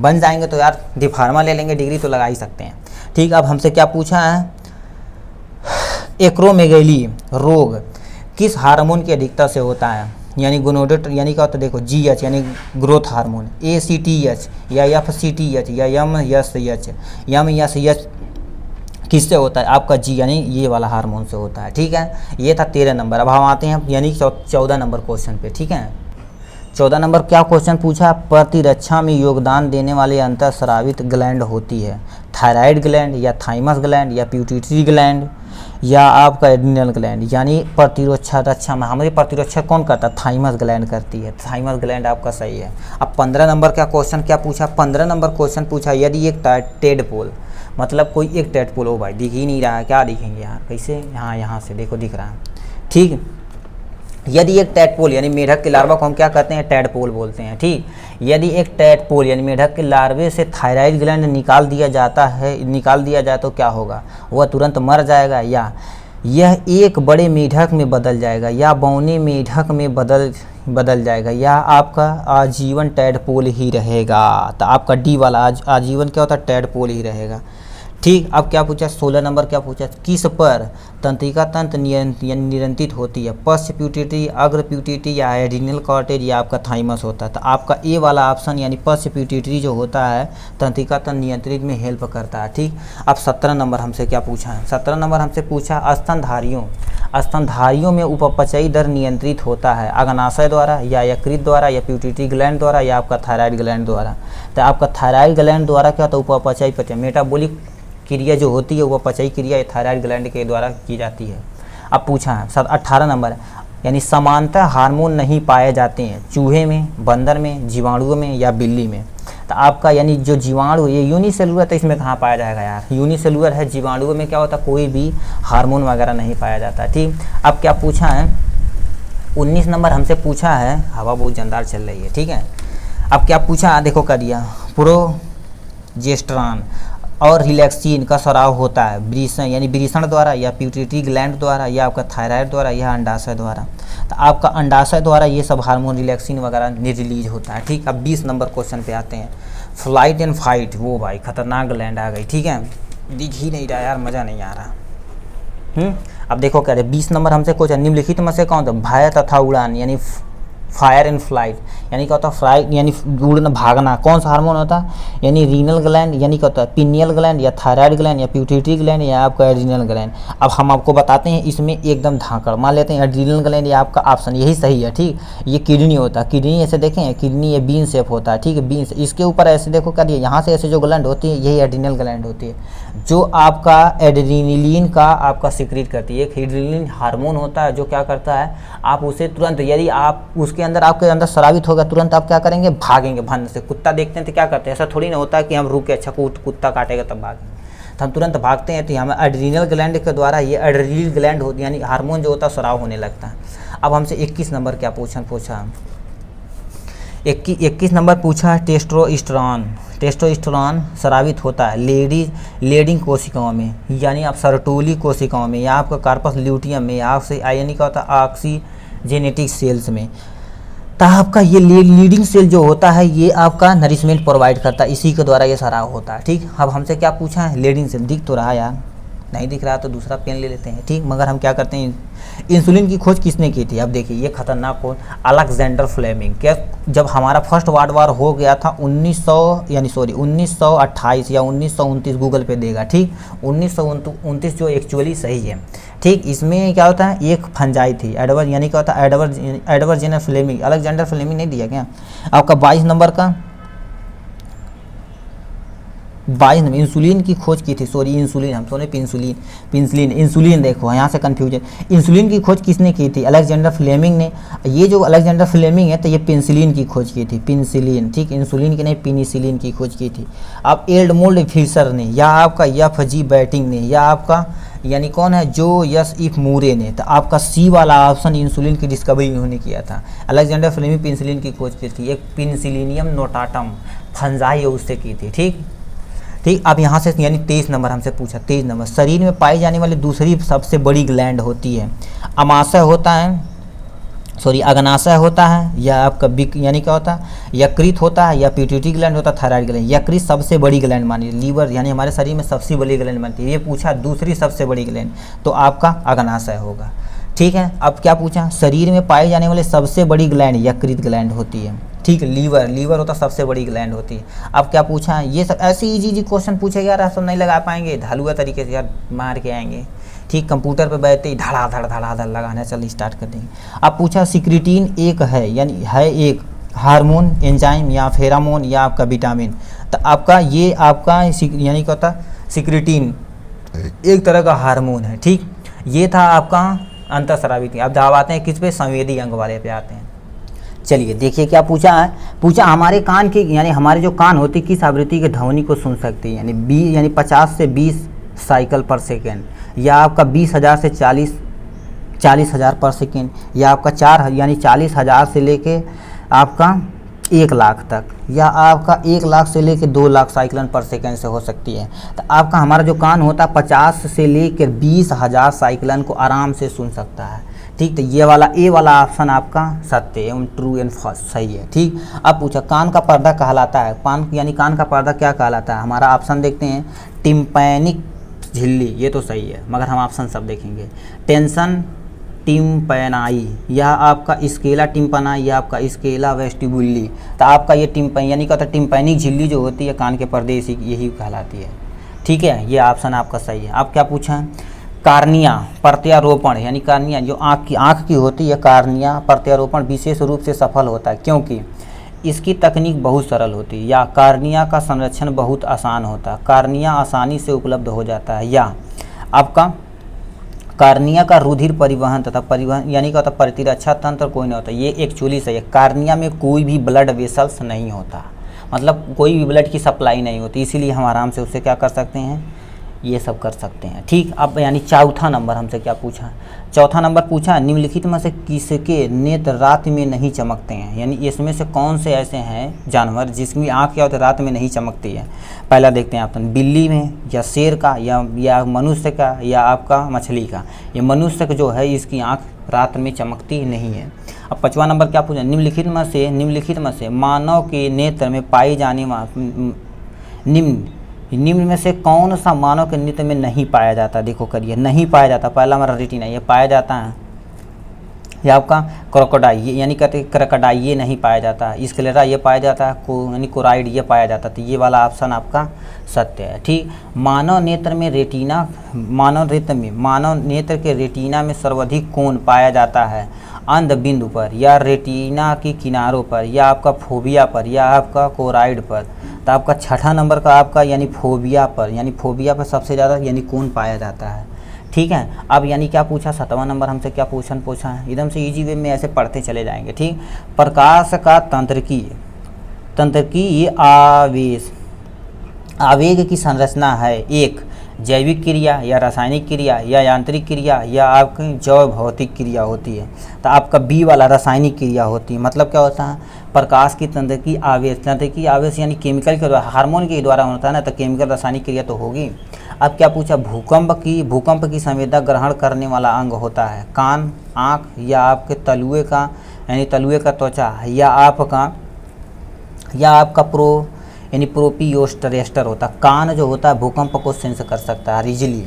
बन जाएंगे तो यार डी फार्मा ले लेंगे, डिग्री तो लगा ही सकते हैं, ठीक। अब हमसे क्या पूछा है, एक्रोमेगैली रोग किस हार्मोन की अधिकता से होता है, यानी गोनोडेट यानी क्या होता है, देखो GH यानी ग्रोथ हार्मोन, ACTH या FCTH या MSH किससे होता है, आपका G यानी ये वाला हार्मोन से होता है, ठीक है। ये था 13 नंबर। अब हम आते हैं यानी 14 नंबर क्वेश्चन पे, ठीक है। 14 नंबर क्या क्वेश्चन पूछा, प्रतिरक्षा में योगदान देने वाली अंतःस्रावित ग्लैंड होती है, थायराइड ग्लैंड या थाइमस ग्लैंड या पिट्यूटरी ग्लैंड या आपका एड्रिनल ग्लैंड, यानी प्रतिरक्षा रक्षा में हमारी प्रतिरक्षा कौन करता है, थाइमस ग्लैंड करती है, थाइमस ग्लैंड आपका सही है। अब 15 नंबर का क्वेश्चन क्या पूछा, 15 नंबर क्वेश्चन पूछा, यदि एक टेडपोल, मतलब कोई एक टेडपोल हो, भाई दिख ही नहीं रहा है, क्या दिखेंगे यार, कैसे, यहाँ से देखो दिख रहा है, ठीक। यदि एक टेडपोल यानी मेढक के लार्वा को हम क्या कहते हैं, टेडपोल बोलते हैं, ठीक। यदि एक टेडपोल यानी मेढक के लार्वे से थायराइड ग्लैंड निकाल दिया जाए तो क्या होगा, वह तुरंत मर जाएगा या यह एक बड़े मेढक में बदल जाएगा या बौने मेढक में बदल जाएगा या आपका आजीवन टेडपोल ही रहेगा। तो आपका डी वाला आजीवन क्या होता है, टेडपोल ही रहेगा, ठीक। अब क्या पूछा, 16 नंबर क्या पूछा, किस पर तंत्रिका तंत्र नियंत्रित होती है, पश्च प्यूटिटी, अग्र प्यूटिटी या एड्रिनल कॉर्टेज या आपका थाइमस होता है। तो आपका ए वाला ऑप्शन यानी पश्च प्यूटिटी जो होता है तंत्रिका तंत्र नियंत्रित में हेल्प करता है, ठीक। अब 17 नंबर हमसे क्या पूछा है, 17 नंबर हमसे पूछा स्तनधारियों में उपपचयी दर नियंत्रित होता है अग्नाशय द्वारा या यकृत द्वारा या प्यूटिटरी ग्लैंड द्वारा या आपका थायराइड ग्लैंड द्वारा। तो आपका थायराइड ग्लैंड द्वारा क्या होता है, उपपचयी मेटाबॉलिक क्रिया जो होती है वो पचयी क्रिया थायराइड ग्लैंड के द्वारा की जाती है। अब पूछा है 18 नंबर, यानी समानता हार्मोन नहीं पाए जाते हैं चूहे में, बंदर में, जीवाणुओं में या बिल्ली में। तो आपका यानी जो जीवाणु ये यूनिसेलुलर, तो इसमें कहाँ पाया जाएगा यार, यूनिसेलुलर है, जीवाणुओं में क्या होता है, कोई भी हार्मोन वगैरह नहीं पाया जाता, ठीक। अब क्या पूछा है, 19 नंबर हमसे पूछा है, हवा बहुत जानदार चल रही है, ठीक है। अब क्या पूछा, देखो कर दिया, प्रोजेस्टेरॉन और रिलैक्सिन का स्राव होता है वृषण द्वारा या प्यूटिटरी ग्लैंड द्वारा या आपका थायराइड द्वारा या अंडाशय द्वारा। तो आपका अंडाशय द्वारा ये सब हार्मोन रिलैक्सिन वगैरह रिलीज होता है, ठीक। अब 20 नंबर क्वेश्चन पे आते हैं, फ्लाइट एंड फाइट, वो भाई खतरनाक ग्लैंड आ गई, ठीक है, दिख ही नहीं रहा यार, मज़ा नहीं आ रहा। अब देखो कह रहे 20 नंबर हमसे क्वेश्चन, निम्नलिखित में से कौन था, भय तथा उड़ान यानी फायर एंड फ्लाइट, यानी क्या होता है, फ्लाइट यानी उड़ना भागना, कौन सा हार्मोन होता है, यानी रीनल ग्लैंड यानी क्या होता है, पिनियल ग्लैंड या थायराइड ग्लैंड या प्यूटिटरी ग्लैंड या आपका एड्रिनल ग्लैंड। अब हम आपको बताते हैं इसमें एकदम धाकड़, मान लेते हैं एड्रिनल ग्लैंड या आपका ऑप्शन यही सही है, ठीक। ये किडनी होता है, किडनी ऐसे देखें, किडनी ये बीन शेप होता है, ठीक है, बीन, इसके ऊपर ऐसे देखो करिए, यहाँ से ऐसे जो ग्लैंड होती है यही एड्रिनल ग्लैंड होती है, जो आपका एड्रेनलिन का आपका सिक्रीट करती है। एक एड्रेनलिन हार्मोन होता है जो क्या करता है, आप उसे तुरंत, यदि आप उसके अंदर आपके अंदर स्रावित होगा, तुरंत आप क्या करेंगे, भागेंगे भन से। कुत्ता देखते हैं तो क्या करते हैं, ऐसा थोड़ी ना होता है कि हम रुके, अच्छा कुत्ता काटेगा तब भागेंगे, तो हम तुरंत भागते हैं। तो हमें एड्रिनल ग्लैंड के द्वारा ये एड्रिनल ग्लैंड होती यानी हार्मोन जो होता है स्राव होने लगता है। अब हमसे 21 नंबर क्या पूछा 21 नंबर पूछा, टेस्टोस्टेरोन स्रावित होता है लेडिंग कोशिकाओं में, यानी आप सर्टोली कोशिकाओं में या आपका कार्पस ल्यूटियम में या आपसे यानी क्या होता है ऑक्सीजेनेटिक सेल्स में। तो आपका ये लीडिंग सेल जो होता है ये आपका नरिशमेंट प्रोवाइड करता है, इसी के द्वारा ये स्राव होता है, ठीक। अब हमसे क्या पूछा है, लीडिंग सेल, दिख तो रहा यार, नहीं दिख रहा तो दूसरा पेन ले लेते हैं, ठीक। मगर हम क्या करते हैं, इंसुलिन की खोज किसने की थी, अब देखिए ये खतरनाक खोज, अलेक्जेंडर फ्लेमिंग। क्या जब हमारा फर्स्ट वर्ल्ड वार हो गया था 1928 या 1929, गूगल पे देगा, ठीक, 1929 जो एक्चुअली सही है, ठीक। इसमें क्या होता है, एक फंजाई थी एडवर्ड, यानी क्या होता है Edward Jenner Fleming, Alexander Fleming नहीं दिया क्या। आपका 22 नंबर का 22 नंबर इंसुलिन की खोज की थी, सॉरी इंसुलिन, हम सोने पेंसिलिन, इंसुलिन देखो यहाँ से कन्फ्यूजन। इंसुलिन की खोज किसने की थी, अलेक्जेंडर फ्लेमिंग ने। ये जो अलेक्जेंडर फ्लेमिंग है तो ये पेंसिलिन की खोज की थी, पेंसिलिन, ठीक, इंसुलिन की नहीं पेनिसिलिन की खोज की थी। अब एडमोल्ड फिशर ने या आपका एफ.जी. बैटिंग ने या आपका यानी कौन है, जो एफ मूरे ने। तो आपका सी वाला ऑप्शन इंसुलिन की डिस्कवरी इन्होंने किया था। अलेक्जेंडर फ्लेमिंग पेंसिलिन की खोज की थी, एक पेनिसिलिनियम नोटाटम फंजाई है उससे की थी, ठीक। अब यहाँ से यानी 23 नंबर हमसे पूछा, 23 नंबर, शरीर में पाई जाने वाली दूसरी सबसे बड़ी ग्लैंड होती है, अमाशय होता है, सॉरी अग्नाशय होता है, या आपका बिक यानी क्या होता है, यकृत होता है, या पिट्यूटरी ग्लैंड होता है, थायराइड ग्लैंड। यकृत सबसे बड़ी ग्लैंड मानी, लीवर यानी हमारे शरीर में सबसे बड़ी ग्लैंड मानती है। ये पूछा दूसरी सबसे बड़ी ग्लैंड, तो आपका अग्नाशय होगा। ठीक है, अब क्या पूछा, शरीर में पाई जाने वाली सबसे बड़ी ग्लैंड यकृत ग्लैंड होती है। ठीक, लीवर होता सबसे बड़ी ग्लैंड होती है। अब क्या पूछा, ये सब ऐसे इजी क्वेश्चन पूछे यार, सब नहीं लगा पाएंगे, ढालुआ तरीके से यार मार के आएंगे। ठीक, कंप्यूटर पे बैठते ही धड़ाधड़ लगाना चल स्टार्ट कर देंगे। अब पूछा सिक्रिटीन एक है, यानी है एक हार्मोन, एंजाइम या फेरामोन या आपका विटामिन। तो आपका ये आपका यानी क्या होता है, सिक्रिटीन एक तरह का हार्मोन है। ठीक, ये था आपका अंतःस्रावी थी। अब जब आते हैं किस पे, संवेदी अंग वाले पे आते हैं। चलिए देखिए क्या पूछा है, पूछा हमारे कान की यानी हमारे जो कान होती किस आवृत्ति के ध्वनि को सुन सकती है, यानी 50 से 20 साइकिल पर सेकेंड, या आपका 20,000 से 40,000 पर सेकेंड, या आपका 40,000 से लेके आपका 1 लाख तक, या आपका 1 लाख से लेके 2 लाख साइकिलन पर सेकेंड से हो सकती है। तो आपका हमारा जो कान होता है 50 से लेकर 20,000 साइकिलन को आराम से सुन सकता है। ठीक, तो ये वाला ऑप्शन आपका सत्य एवं ट्रू एंड फॉल्स सही है। ठीक, अब पूछा कान का पर्दा कहलाता है, कान का पर्दा क्या कहलाता है, हमारा ऑप्शन देखते हैं, टिम्पैनिक झिल्ली, ये तो सही है, मगर हम ऑप्शन सब देखेंगे। टेंशन टिम्पैनाई, या आपका स्केला टिम्पैनाई, या आपका स्केला वेस्टिबुली। तो आपका ये यानी क्या होता है, टिम्पैनिक झिल्ली जो होती है कान के पर्दे यही कहलाती है। ठीक है, ये ऑप्शन आपका सही है। अब क्या पूछा है, कार्निया प्रत्यारोपण, यानी कार्निया जो आँख की होती है, कार्निया प्रत्यारोपण विशेष रूप से सफल होता है क्योंकि इसकी तकनीक बहुत सरल होती है, या कार्निया का संरक्षण बहुत आसान होता है, कार्निया आसानी से उपलब्ध हो जाता है, या आपका कार्निया का रुधिर परिवहन तथा परिवहन यानी क्या होता है, प्रतिरक्षा तंत्र कोई नहीं होता। ये एक्चुअली सही है, कार्निया में कोई भी ब्लड वेसल्स नहीं होता, मतलब कोई भी ब्लड की सप्लाई नहीं होती, इसीलिए हम आराम से उससे क्या कर सकते हैं, ये सब कर सकते हैं। ठीक, अब यानी चौथा नंबर हमसे क्या पूछा, चौथा नंबर पूछा निम्नलिखित में से किसके नेत्र रात में नहीं चमकते हैं, यानी इसमें से कौन से ऐसे हैं जानवर जिसकी आँख क्या होती है रात में नहीं चमकती है। पहला देखते हैं ऑप्शन, बिल्ली में, या शेर का, या मनुष्य का, या आपका मछली का। ये मनुष्य का जो है इसकी आँख रात में चमकती नहीं है। अब 5वां नंबर क्या पूछा, निम्नलिखित में से मानव के नेत्र में पाई जाने निम्न में से कौन सा मानव के नेत्र में नहीं पाया जाता, देखो करिए, नहीं पाया जाता। पहला हमारा रेटिना, ये पाया जाता है, या आपका क्रोकोडाइल यानी कहते क्रोकोडाइल ये नहीं पाया जाता, स्क्लेरा ये पाया जाता है, यानी कोराइड ये पाया जाता है। तो ये वाला ऑप्शन आपका सत्य है। ठीक, मानव नेत्र के रेटिना में सर्वाधिक कोण पाया जाता है, अंध बिंदु पर, या रेटिना की किनारों पर, या आपका फोबिया पर, या आपका कोराइड पर। तो आपका 6ठा नंबर का आपका यानी फोबिया पर सबसे ज़्यादा यानी कोण पाया जाता है। ठीक है, अब यानी क्या पूछा, 7वां नंबर हमसे क्या क्वेश्चन पूछा है, एकदम से इजी वे में ऐसे पढ़ते चले जाएंगे। ठीक, प्रकाश का तंत्रिकी ये आवेग की संरचना है, एक जैविक क्रिया, या रासायनिक क्रिया, या यांत्रिक क्रिया, या आपकी जैव भौतिक क्रिया होती है। तो आपका बी वाला रासायनिक क्रिया होती है। मतलब क्या होता है, प्रकाश की तंत्रिकी आवेश यानी केमिकल के द्वारा, हार्मोन के द्वारा होता है ना, तो केमिकल रासायनिक क्रिया तो होगी। अब क्या पूछा, भूकंप की संवेदना ग्रहण करने वाला अंग होता है, कान, आँख, या आपके तलुए का त्वचा, या आपका प्रोपियोस्टेरेस्टर होता है। कान जो होता है भूकंप को सेंस कर सकता है इजीली।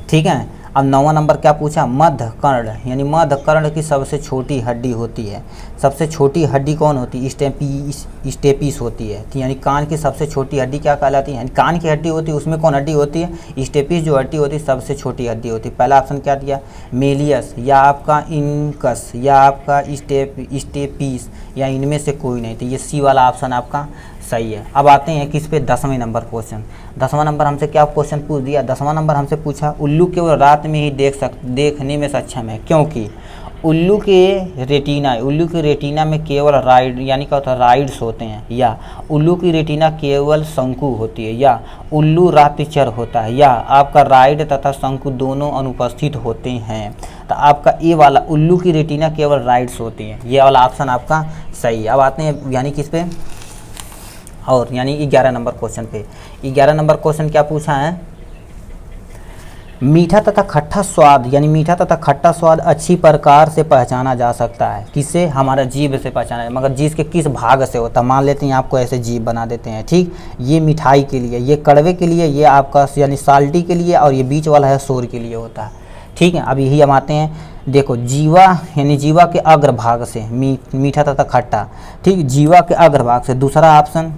ठीक है, अब 9वां नंबर क्या पूछा, मध्य कर्ण की सबसे छोटी हड्डी होती है। सबसे छोटी हड्डी कौन होती है, स्टेपिस होती है। यानी कान की सबसे छोटी हड्डी क्या कहलाती है, यानी कान की हड्डी होती है, उसमें कौन हड्डी होती है, स्टेपिस जो हड्डी होती है सबसे छोटी हड्डी होती है। पहला ऑप्शन क्या दिया, मेलियस, या आपका इनकस, या आपका स्टेपिस, या इनमें से कोई नहीं। तो ये सी वाला ऑप्शन आपका सही है। अब आते हैं किस पे, 10वें नंबर क्वेश्चन। 10वां नंबर हमसे क्या क्वेश्चन पूछ दिया, 10वां नंबर हमसे पूछा उल्लू केवल रात में ही देखने में सक्षम है क्योंकि उल्लू के रेटिना में केवल राइड्स होते हैं, या उल्लू की रेटिना केवल शंकु होती है, या उल्लू रातिचर होता है, या आपका राइड तथा शंकु दोनों अनुपस्थित होते हैं। तो आपका ए वाला उल्लू की रेटिना केवल राइड्स होती हैं, ये वाला ऑप्शन आपका सही है। अब आते हैं यानी किस पे, और यानी 11 नंबर क्वेश्चन पे। 11 नंबर क्वेश्चन क्या पूछा है, मीठा तथा खट्टा स्वाद, यानी मीठा तथा खट्टा स्वाद अच्छी प्रकार से पहचाना जा सकता है। किससे? हमारा जीभ से पहचाना है, मगर जीभ के किस भाग से होता है? मान लेते हैं आपको ऐसे जीभ बना देते हैं, ठीक। ये मिठाई के लिए, ये कड़वे के लिए, ये आपका यानी साल्टी के लिए, और ये बीच वाला है शोर के लिए होता है, ठीक है। अब यही हम आते हैं, देखो जीवा यानी जीवा के अग्रभाग से मीठा तथा खट्टा, ठीक। जीवा के अग्रभाग से, दूसरा ऑप्शन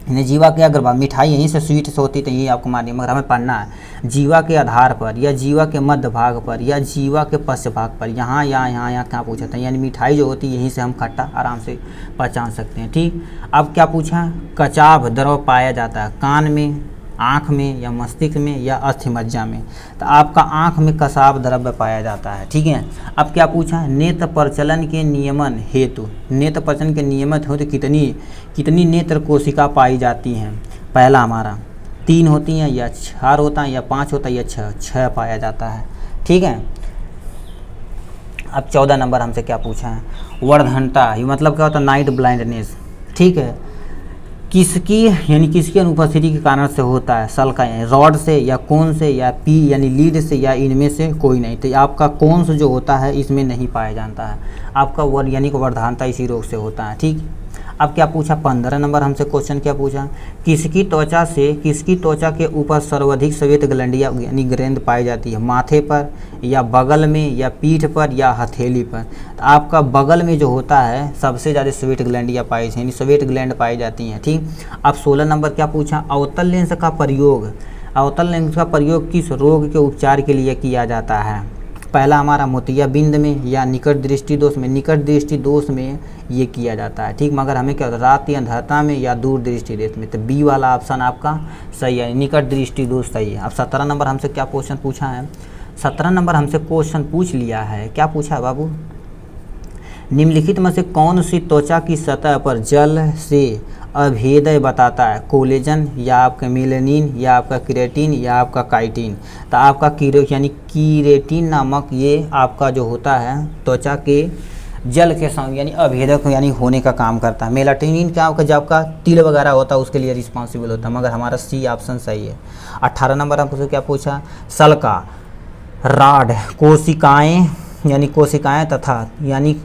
यानी जीवा के अग्रभाग, मिठाई यहीं से स्वीट से होती, तो यही आपको मानिए, मगर हमें पढ़ना है जीवा के आधार पर, या जीवा के मध्य भाग पर, या जीवा के पश्च भाग पर, यहाँ क्या पूछा था, यानी मिठाई जो होती है यहीं से हम खट्टा आराम से पहचान सकते हैं, ठीक। अब क्या पूछा? कचाभ द्रव पाया जाता है कान में, आँख में, या मस्तिष्क में, या अस्थिमज्जा में। तो आपका आँख में कसाव द्रव्य पाया जाता है, ठीक है। अब क्या पूछा? नेत्र प्रचलन के नियमन हेतु, नेत्र प्रचलन के नियमित हेतु कितनी नेत्र कोशिका पाई जाती हैं? पहला हमारा 3 होती हैं, या 4 होता है, या 5 होता है, या 6 पाया जाता है, ठीक है। अब 14 नंबर हमसे क्या पूछा है? वर्धनता, ये मतलब क्या होता है? नाइट ब्लाइंडनेस, ठीक है। किसकी यानी किसकी अनुपस्थिति के कारण से होता है? सल का, यानी रॉड से, या कोन से, या पी यानी लीड से, या इनमें से कोई नहीं। तो आपका कोन्स जो होता है इसमें नहीं पाया जाता है, आपका यानी कि वर्धानता इसी रोग से होता है, ठीक। अब क्या पूछा? 15 नंबर हमसे क्वेश्चन क्या पूछा? किसकी त्वचा के ऊपर सर्वाधिक श्वेत ग्लैंडिया यानी ग्रंथ पाई जाती है? माथे पर, या बगल में, या पीठ पर, या हथेली पर। तो आपका बगल में जो होता है सबसे ज़्यादा श्वेत ग्लैंडिया पाई यानी श्वेत ग्लैंड पाई जाती हैं, ठीक। अब 16 नंबर क्या पूछा? अवतल लेंस का प्रयोग किस रोग के उपचार के लिए किया जाता है? पहला हमारा मोतियाबिंद में, या निकट दृष्टि दोष में। निकट दृष्टि दोष में ये किया जाता है, ठीक। मगर हमें क्या होता है? रात की अंधता में, या दूर दृष्टि दोष में। तो बी वाला ऑप्शन आपका सही है, निकट दृष्टि दोष सही है। अब 17 नंबर हमसे क्या क्वेश्चन पूछा है? 17 नंबर हमसे क्वेश्चन पूछ लिया है, क्या पूछा है बाबू? निम्नलिखित में से कौन सी त्वचा की सतह पर जल से अभेदय बताता है? कोलेजन, या आपका मेलानिन, या आपका केराटिन, या आपका काइटिन। तो आपका यानी केराटिन नामक ये आपका जो होता है त्वचा के जल के संग यानी अभेदक यानी होने का काम करता है। मेलाटोनिन क्या आपका जब का तिल वगैरह होता है उसके लिए रिस्पॉन्सिबल होता है, मगर हमारा सी ऑप्शन सही है। 18 नंबर आपसे क्या पूछा? सल्का राड कोशिकाएं यानी कोशिकाएं तथा यानी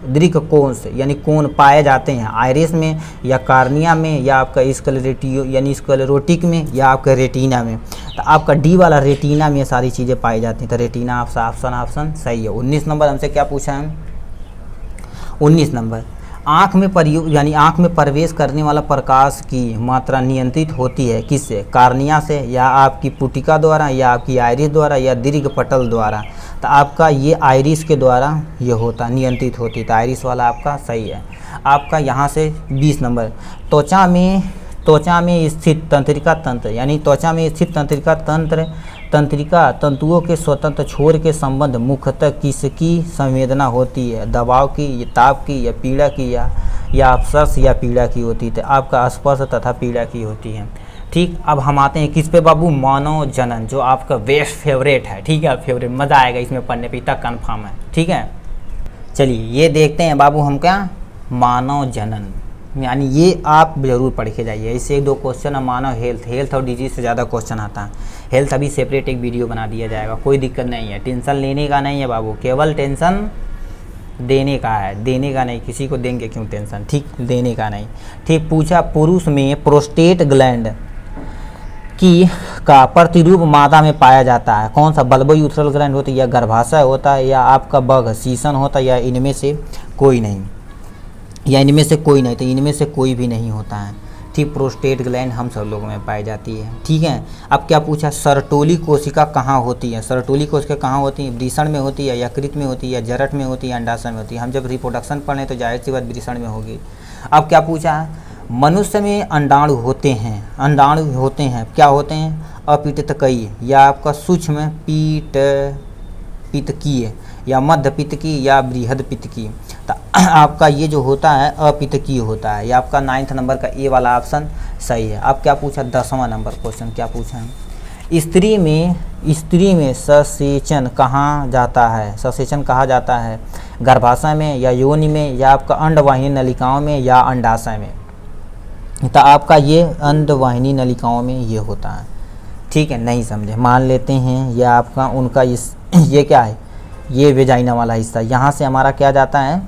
दीर्घ कोन्स यानी कोन पाए जाते हैं आइरिस में, या कार्निया में, या आपका स्क्लेरोटियो यानी स्क्लेरोटिक में, या आपका रेटिना में। तो आपका डी वाला रेटिना में सारी चीज़ें पाई जाती हैं, तो रेटिना ऑप्शन सही है। 19 नंबर हमसे क्या पूछा है? 19 नंबर आँख में प्रयोग यानी आँख में प्रवेश करने वाला प्रकाश की मात्रा नियंत्रित होती है किससे? कार्निया से, या आपकी पुटिका द्वारा, या आपकी आइरिस द्वारा, या दीर्घ पटल द्वारा। तो आपका ये आइरिस के द्वारा ये होता नियंत्रित होती, तो आइरिस वाला आपका सही है। आपका यहाँ से 20 नंबर त्वचा में स्थित तंत्रिका तंत्र यानी त्वचा में स्थित तंत्रिका तंतुओं के स्वतंत्र छोर के संबंध मुख्यतः किसकी संवेदना होती है? दबाव की, या ताप की, या पीड़ा की, या स्पर्श या पीड़ा की होती है। तो आपका स्पर्श तथा पीड़ा की होती है, ठीक। अब हम आते हैं किस पे बाबू? मानव जनन, जो आपका बेस्ट फेवरेट है, ठीक है। फेवरेट मज़ा आएगा इसमें पढ़ने पे, इतना कन्फर्म है, ठीक है। चलिए ये देखते हैं बाबू हम क्या? मानव जनन यानी ये आप ज़रूर पढ़ के जाइए, इससे 1-2 क्वेश्चन है। मानव हेल्थ और डिजीज से ज़्यादा क्वेश्चन आता है। हेल्थ अभी सेपरेट एक वीडियो बना दिया जाएगा, कोई दिक्कत नहीं है, टेंशन लेने का नहीं है बाबू, केवल टेंशन देने का है, देने का नहीं। किसी को देंगे क्यों टेंशन, ठीक, देने का नहीं, ठीक। पूछा पुरुष में प्रोस्टेट ग्लैंड का प्रतिरूप मादा में पाया जाता है कौन सा? बल्बो यूथरल ग्लैंड होता है, या गर्भाशय होता है, या आपका बग सीसन होता है, या इनमें से कोई नहीं, तो इनमें से कोई भी नहीं होता है, ठीक। प्रोस्टेट ग्लैंड हम सब लोगों में पाई जाती है, ठीक है। अब क्या पूछा? सरटोली कोशिका कहाँ होती है? सरटोली कोशिका कहाँ होती है? वृषण में होती है, यकृत में होती है, या जरठ में होती है, अंडाशय में होती है। हम जब रिप्रोडक्शन पढ़ें तो जाहिर सी बात वृषण में होगी। अब क्या पूछा? मनुष्य में अंडाणु होते हैं, क्या होते हैं? अपित्तकीय, या आपका सूक्ष्म पित्तकीय, या मध्य पित्तकीय, या बृहद पित्तकीय। तो आपका ये जो होता है अपित्तकीय होता है, ये आपका 9 नंबर का ए वाला ऑप्शन सही है। अब क्या पूछा? 10वां नंबर क्वेश्चन क्या पूछा है? स्त्री में ससेचन कहाँ जाता है? ससेचन कहाँ जाता है? गर्भाशय में, या योनि में, या आपका अंडवाहिनी नलिकाओं में, या अंडाशय में। तो आपका ये अंडवाहिनी नलिकाओं में ये होता है, ठीक है, नहीं समझे, मान लेते हैं ये आपका उनका इस ये क्या है, ये वेजाइना वाला हिस्सा, यहाँ से हमारा क्या जाता है,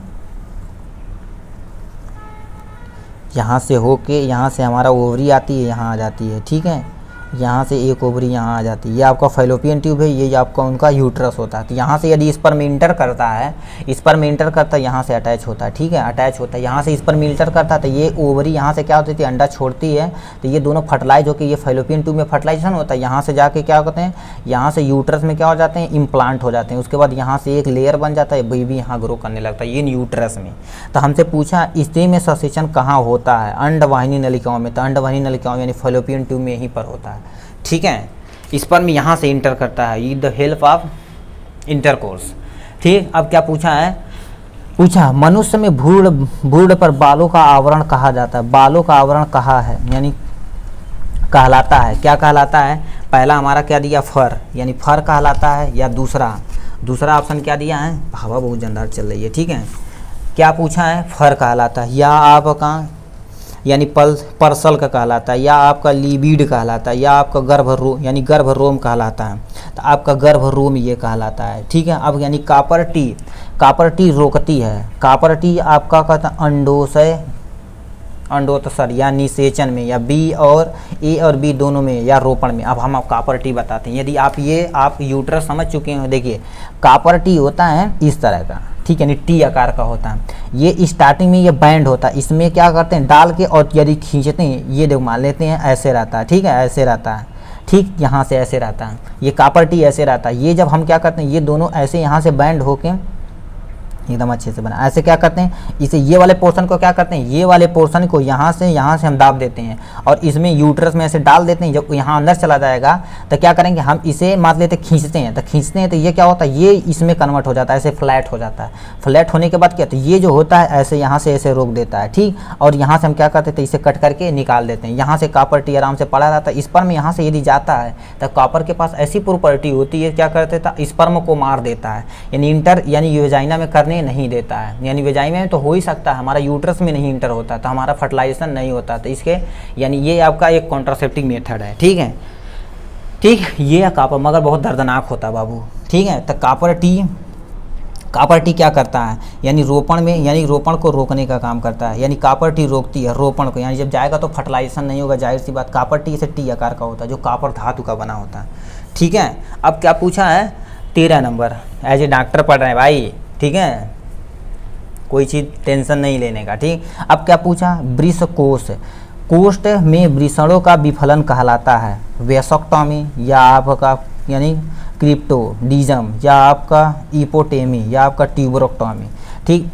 यहाँ से होके यहाँ से हमारा ओवरी आती है, यहाँ आ जाती है, ठीक है, यहाँ से एक ओवरी यहाँ आ जाती है, ये आपका फैलोपियन ट्यूब है, ये आपका उनका यूट्रस होता है। तो यहाँ से यदि स्पर्म इंटर करता है, स्पर्म इंटर करता है, यहाँ से अटैच होता है, ठीक है, अटैच होता है, यहाँ से स्पर्म इंटर करता है, तो ये ओवरी यहाँ से क्या होती है, अंडा छोड़ती है, तो ये दोनों फर्टिलाइज होकर, ये फैलोपियन ट्यूब में फर्टिलाइजेशन होता है, यहाँ से जाके क्या करते हैं, यहाँ से यूट्रस में क्या हो जाते हैं, इम्प्लांट हो जाते हैं, उसके बाद यहाँ से एक लेयर बन जाता है, बेबी यहाँ ग्रो करने लगता है, ये यूट्रस में। तो हमसे पूछा स्त्री में संसेचन कहाँ होता है, अंडवाहिनी नलिकाओं में, तो अंडवाहिनी नलिकाओं यानी फैलोपियन ट्यूब में यहीं पर होता है, ठीक है। स्पर्म यहाँ से इंटर करता है, with the help of intercourse, ठीक। अब क्या पूछा है, पूछा मनुष्य में भ्रूण पर बालों का आवरण कहा जाता है, बालों का आवरण कहा है यानी कहलाता है, क्या कहलाता है, पहला हमारा क्या दिया, फर, यानी फर कहलाता है, या दूसरा ऑप्शन क्या दिया है, हवा बहुत जानदार चल रही है, ठीक है, क्या पूछा है, फर कहलाता है, या आपका यानी पर्सल का कहलाता है, या आपका लिबिड कहलाता है, या आपका गर्भरोम यानी गर्भरोम कहलाता है, तो आपका गर्भरोम ये कहलाता है, ठीक है। अब यानी कापर टी रोकती है, कापर टी आपका कहता है अंडोत्सर या निषेचन में, या बी और ए और बी दोनों में, या रोपण में। अब हम कापर टी बताते हैं, यदि आप यूट्रस समझ चुके हैं, देखिए कापर टी होता है इस तरह का, ठीक है, यानी टी आकार का होता है, ये स्टार्टिंग में ये बैंड होता है, इसमें क्या करते हैं डाल के, और यदि खींचते हैं, ये देखो मान लेते हैं ऐसे रहता है, ठीक है, ऐसे रहता है, ठीक, यहाँ से ऐसे रहता है, ये कापर टी ऐसे रहता है, ये जब हम क्या करते हैं, ये दोनों ऐसे यहाँ से बैंड होके एकदम अच्छे से बना, ऐसे क्या करते हैं, इसे ये वाले पोर्शन को क्या करते हैं, ये वाले पोर्शन को यहाँ से हम दाब देते हैं, और इसमें यूट्रस में ऐसे डाल देते हैं, जब यहाँ अंदर चला जाएगा तो क्या करेंगे, हम इसे मान लेते खींचते हैं, तो ये क्या होता है, ये इसमें कन्वर्ट हो जाता है, ऐसे फ्लैट हो जाता है, फ्लैट होने के बाद क्या, तो ये जो होता है ऐसे यहाँ से ऐसे रोक देता है, ठीक, और यहाँ से हम क्या करते हैं, तो इसे कट करके निकाल देते हैं, यहाँ से कापर टी आराम से पड़ा रहता है, स्पर्म यहाँ से यदि जाता है तो कापर के पास ऐसी प्रॉपर्टी होती है, क्या करते था, स्पर्म को मार देता है, यानी वेजाइना में करने नहीं देता है, यानी वेजाइना में तो हो ही सकता है, हमारा यूट्रस में नहीं इंटर होता, तो हमारा फर्टिलाइजेशन नहीं होता, तो इसके यानी ये आपका एक कॉन्ट्रासेप्टिव मेथड है, ठीक है, ठीक, ये कापर मगर बहुत दर्दनाक होता है बाबू, ठीक है। तो कापर टी क्या करता है, यानी रोपण को रोकने का काम करता है, यानी कापर टी रोकती है रोपण को, यानी जब जाएगा तो फर्टिलाइजेशन नहीं होगा, जाहिर सी बात, कापर टी से टी आकार का होता है, जो कापर धातु का बना होता है, ठीक है। अब क्या पूछा है, 13 नंबर, एज ए डॉक्टर पढ़ रहे हैं भाई, ठीक है, कोई चीज़ टेंशन नहीं लेने का, ठीक। अब क्या पूछा, वृषकोष, कोष्ठ में वृषणों का विफलन कहलाता है, वेसोक्टोमी, या आपका यानी क्रिप्टोडिज्म, या आपका इपोटेमी, या आपका ट्यूबरोक्टोमी, ठीक।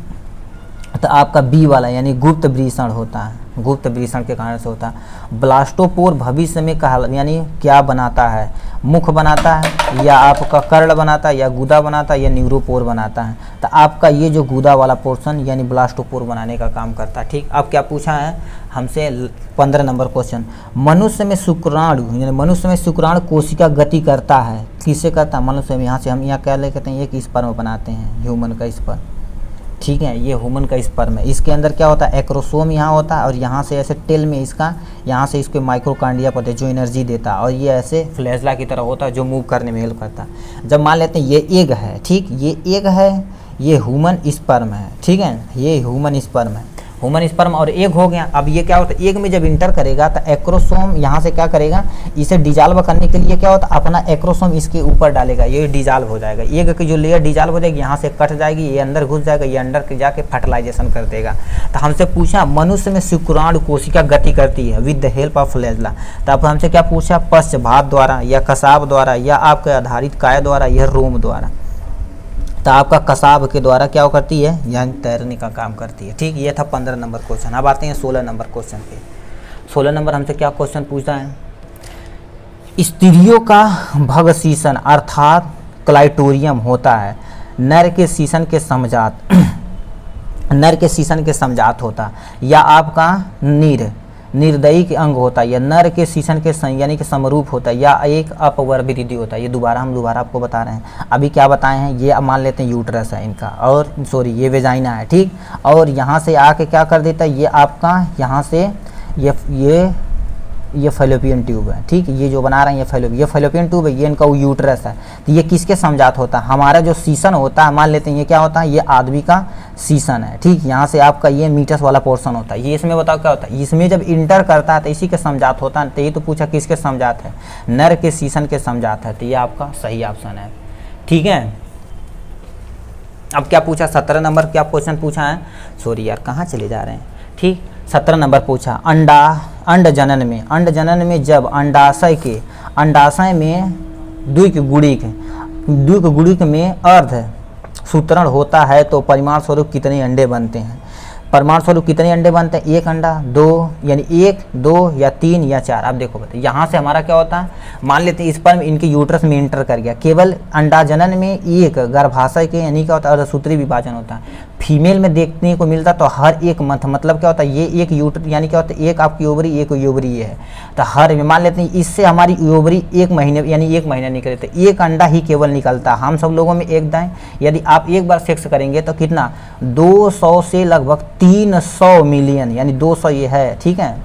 तो आपका बी वाला यानी गुप्त वृषण होता है, गुप्त वृषण के कारण से होता है। ब्लास्टोपोर भविष्य में यानी क्या बनाता है, मुख बनाता है, या आपका कर्ण बनाता है, या गुदा बनाता है, या न्यूरोपोर बनाता है, तो आपका ये जो गुदा वाला पोर्शन यानी ब्लास्टोपोर बनाने का काम करता है, ठीक। अब क्या पूछा है हमसे 15 नंबर क्वेश्चन, मनुष्य में शुक्राणु कोशिका गति करता है, किसे करता है, मनुष्य में, यहाँ से हम यहाँ क्या ले कहते हैं, एक स्पर्म बनाते हैं, ह्यूमन का स्पर्म, ठीक है, ये ह्यूमन का स्पर्म है, इसके अंदर क्या होता है, एक्रोसोम यहाँ होता है, और यहाँ से ऐसे टेल में इसका, यहाँ से इसको माइक्रोकांडिया पता है जो एनर्जी देता है, और ये ऐसे फ्लैजला की तरह होता है जो मूव करने में हेल्प करता है। जब मान लेते हैं ये एग है, ठीक, ये एग है, ये ह्यूमन स्पर्म है, ठीक है, ये ह्यूमन स्पर्म है, ह्यूमन स्पर्म और एग हो गया। अब ये क्या होता है, एग में जब इंटर करेगा तो एक्रोसोम यहाँ से क्या करेगा, इसे डिजॉल्व करने के लिए क्या होता है, अपना एक्रोसोम इसके ऊपर डालेगा, ये डिजॉल्व हो जाएगा, एग की जो लेयर डिजॉल्व हो जाएगी, यहाँ से कट जाएगी, ये अंदर घुस जाएगा, ये अंदर जाके फर्टिलाइजेशन कर देगा। तो हमसे पूछा मनुष्य में शुक्राणु कोशिका गति करती है with the help of flagella, तो अब हमसे क्या पूछा, पश्चभात द्वारा, या कसाब द्वारा, या आपके आधारित काय द्वारा, या रोम द्वारा। तो आपका कसाब के द्वारा क्या करती है, यानी तैरने का काम करती है, ठीक। ये था 15 नंबर क्वेश्चन। अब आते हैं 16 नंबर क्वेश्चन पे। 16 नंबर हमसे क्या क्वेश्चन पूछा है, स्त्रियों का भगशीशन अर्थात क्लाइटोरियम होता है, नर के शीशन के समजात होता, या आपका निर्दयी के अंग होता है, या नर के शीशन के यानी कि समरूप होता है, या एक अपवर्विधि होता है। ये हम दोबारा आपको बता रहे हैं, अभी क्या बताए हैं, ये मान लेते हैं यूट्रस है इनका, और सॉरी ये वेजाइना है, ठीक, और यहाँ से आके क्या कर देता है, ये आपका यहाँ से ये ये फैलोपियन ट्यूब है, ठीक, ये जो बना रहे हैं ये फैलोपियन ट्यूब है, ये इनका यूट्रस है। तो ये किसके समझात होता है, हमारा जो सीसन होता है, मान लेते हैं ये क्या होता है, ये आदमी का सीसन है, ठीक, यहाँ से आपका ये मीटस वाला पोर्शन होता है, ये इसमें बताओ क्या होता है, इसमें जब इंटर करता है तो इसी के समझात होता है। तो ये तो पूछा किसके समझात है, नर के सीसन के समझात है, तो ये आपका सही ऑप्शन है, ठीक है। अब क्या पूछा, 17 नंबर क्या क्वेश्चन पूछा है, सॉरी यार कहाँ चले जा रहे हैं, ठीक, 17 नंबर पूछा, अंड जनन में जब अंडाशय में द्विक गुणिक में अर्ध सूत्रण होता है तो परिमाण स्वरूप कितने अंडे बनते हैं। परिमाण स्वरूप कितने अंडे बनते हैं, एक अंडा, दो, यानी 1, 2 या 3 या 4। अब देखो बताइए यहाँ से हमारा क्या होता है, मान लेते हैं स्पर्म इनके यूट्रस में इंटर कर गया, केवल अंडा जनन में एक गर्भाशय के यानी क्या होता है अर्धसूत्री विभाजन होता है। फीमेल में देखने को मिलता तो हर एक मंथ, मतलब क्या होता है ये एक यूट्रस यानी क्या होता है एक आपकी ओवरी एक ओवरी ये है, तो हर मान लेते हैं इससे हमारी ओवरी एक महीने यानी एक महीना निकले तो एक अंडा ही केवल निकलता। हम सब लोगों में एक दाएं, यदि आप एक बार सेक्स करेंगे तो कितना 200 से लगभग 300 मिलियन, यानी 200 ये है, ठीक है,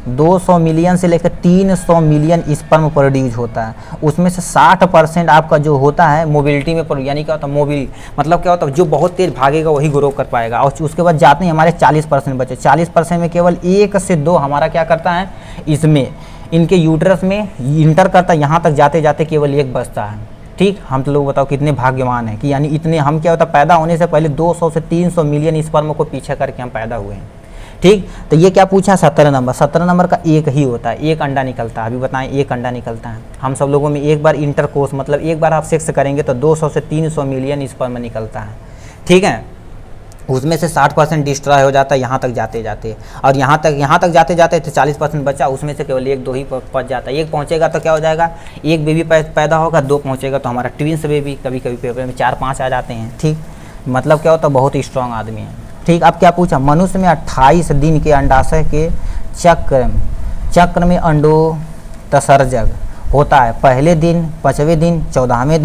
200 मिलियन से लेकर 300 मिलियन स्पर्म प्रोड्यूस होता है। उसमें से 60% आपका जो होता है मोबिलिटी में, यानी क्या होता है मोबिल, मतलब क्या होता है जो बहुत तेज भागेगा वही ग्रो कर पाएगा। और उसके बाद जाते हैं हमारे 40% बचे, 40% में केवल 1 से 2 हमारा क्या करता है, इसमें इनके यूट्रस में इंटर करता है, यहाँ तक जाते जाते केवल 1 बचता है, ठीक। हम तो लोग बताओ कितने भाग्यवान हैं कि यानी इतने हम क्या होता है पैदा होने से पहले 200 से 300 मिलियन स्पर्म को पीछे करके हम पैदा हुए हैं, ठीक। तो ये क्या पूछा 17 नंबर का एक ही होता है, एक अंडा निकलता है। अभी बताएं एक अंडा निकलता है। हम सब लोगों में एक बार इंटरकोर्स मतलब एक बार आप सेक्स करेंगे तो 200 से 300 मिलियन स्पर्म निकलता है, ठीक है। उसमें से 60% डिस्ट्रॉय हो जाता है यहाँ तक जाते जाते, और यहाँ तक जाते जाते तो 40% बचा, उसमें से केवल 1-2 ही पहुँच जाता है। एक पहुँचेगा तो क्या हो जाएगा, एक बेबी पैदा होगा, 2 पहुँचेगा तो हमारा ट्विंस बेबी, कभी कभी पेपर में 4-5 आ जाते हैं, ठीक। मतलब क्या होता है बहुत ही स्ट्रॉन्ग आदमी है, ठीक। अब क्या पूछा, मनुष्य में 28 दिन के अंडाशय के चक्र में अंडोत्सर्जक होता है, पहले दिन, 5वें दिन, 14वें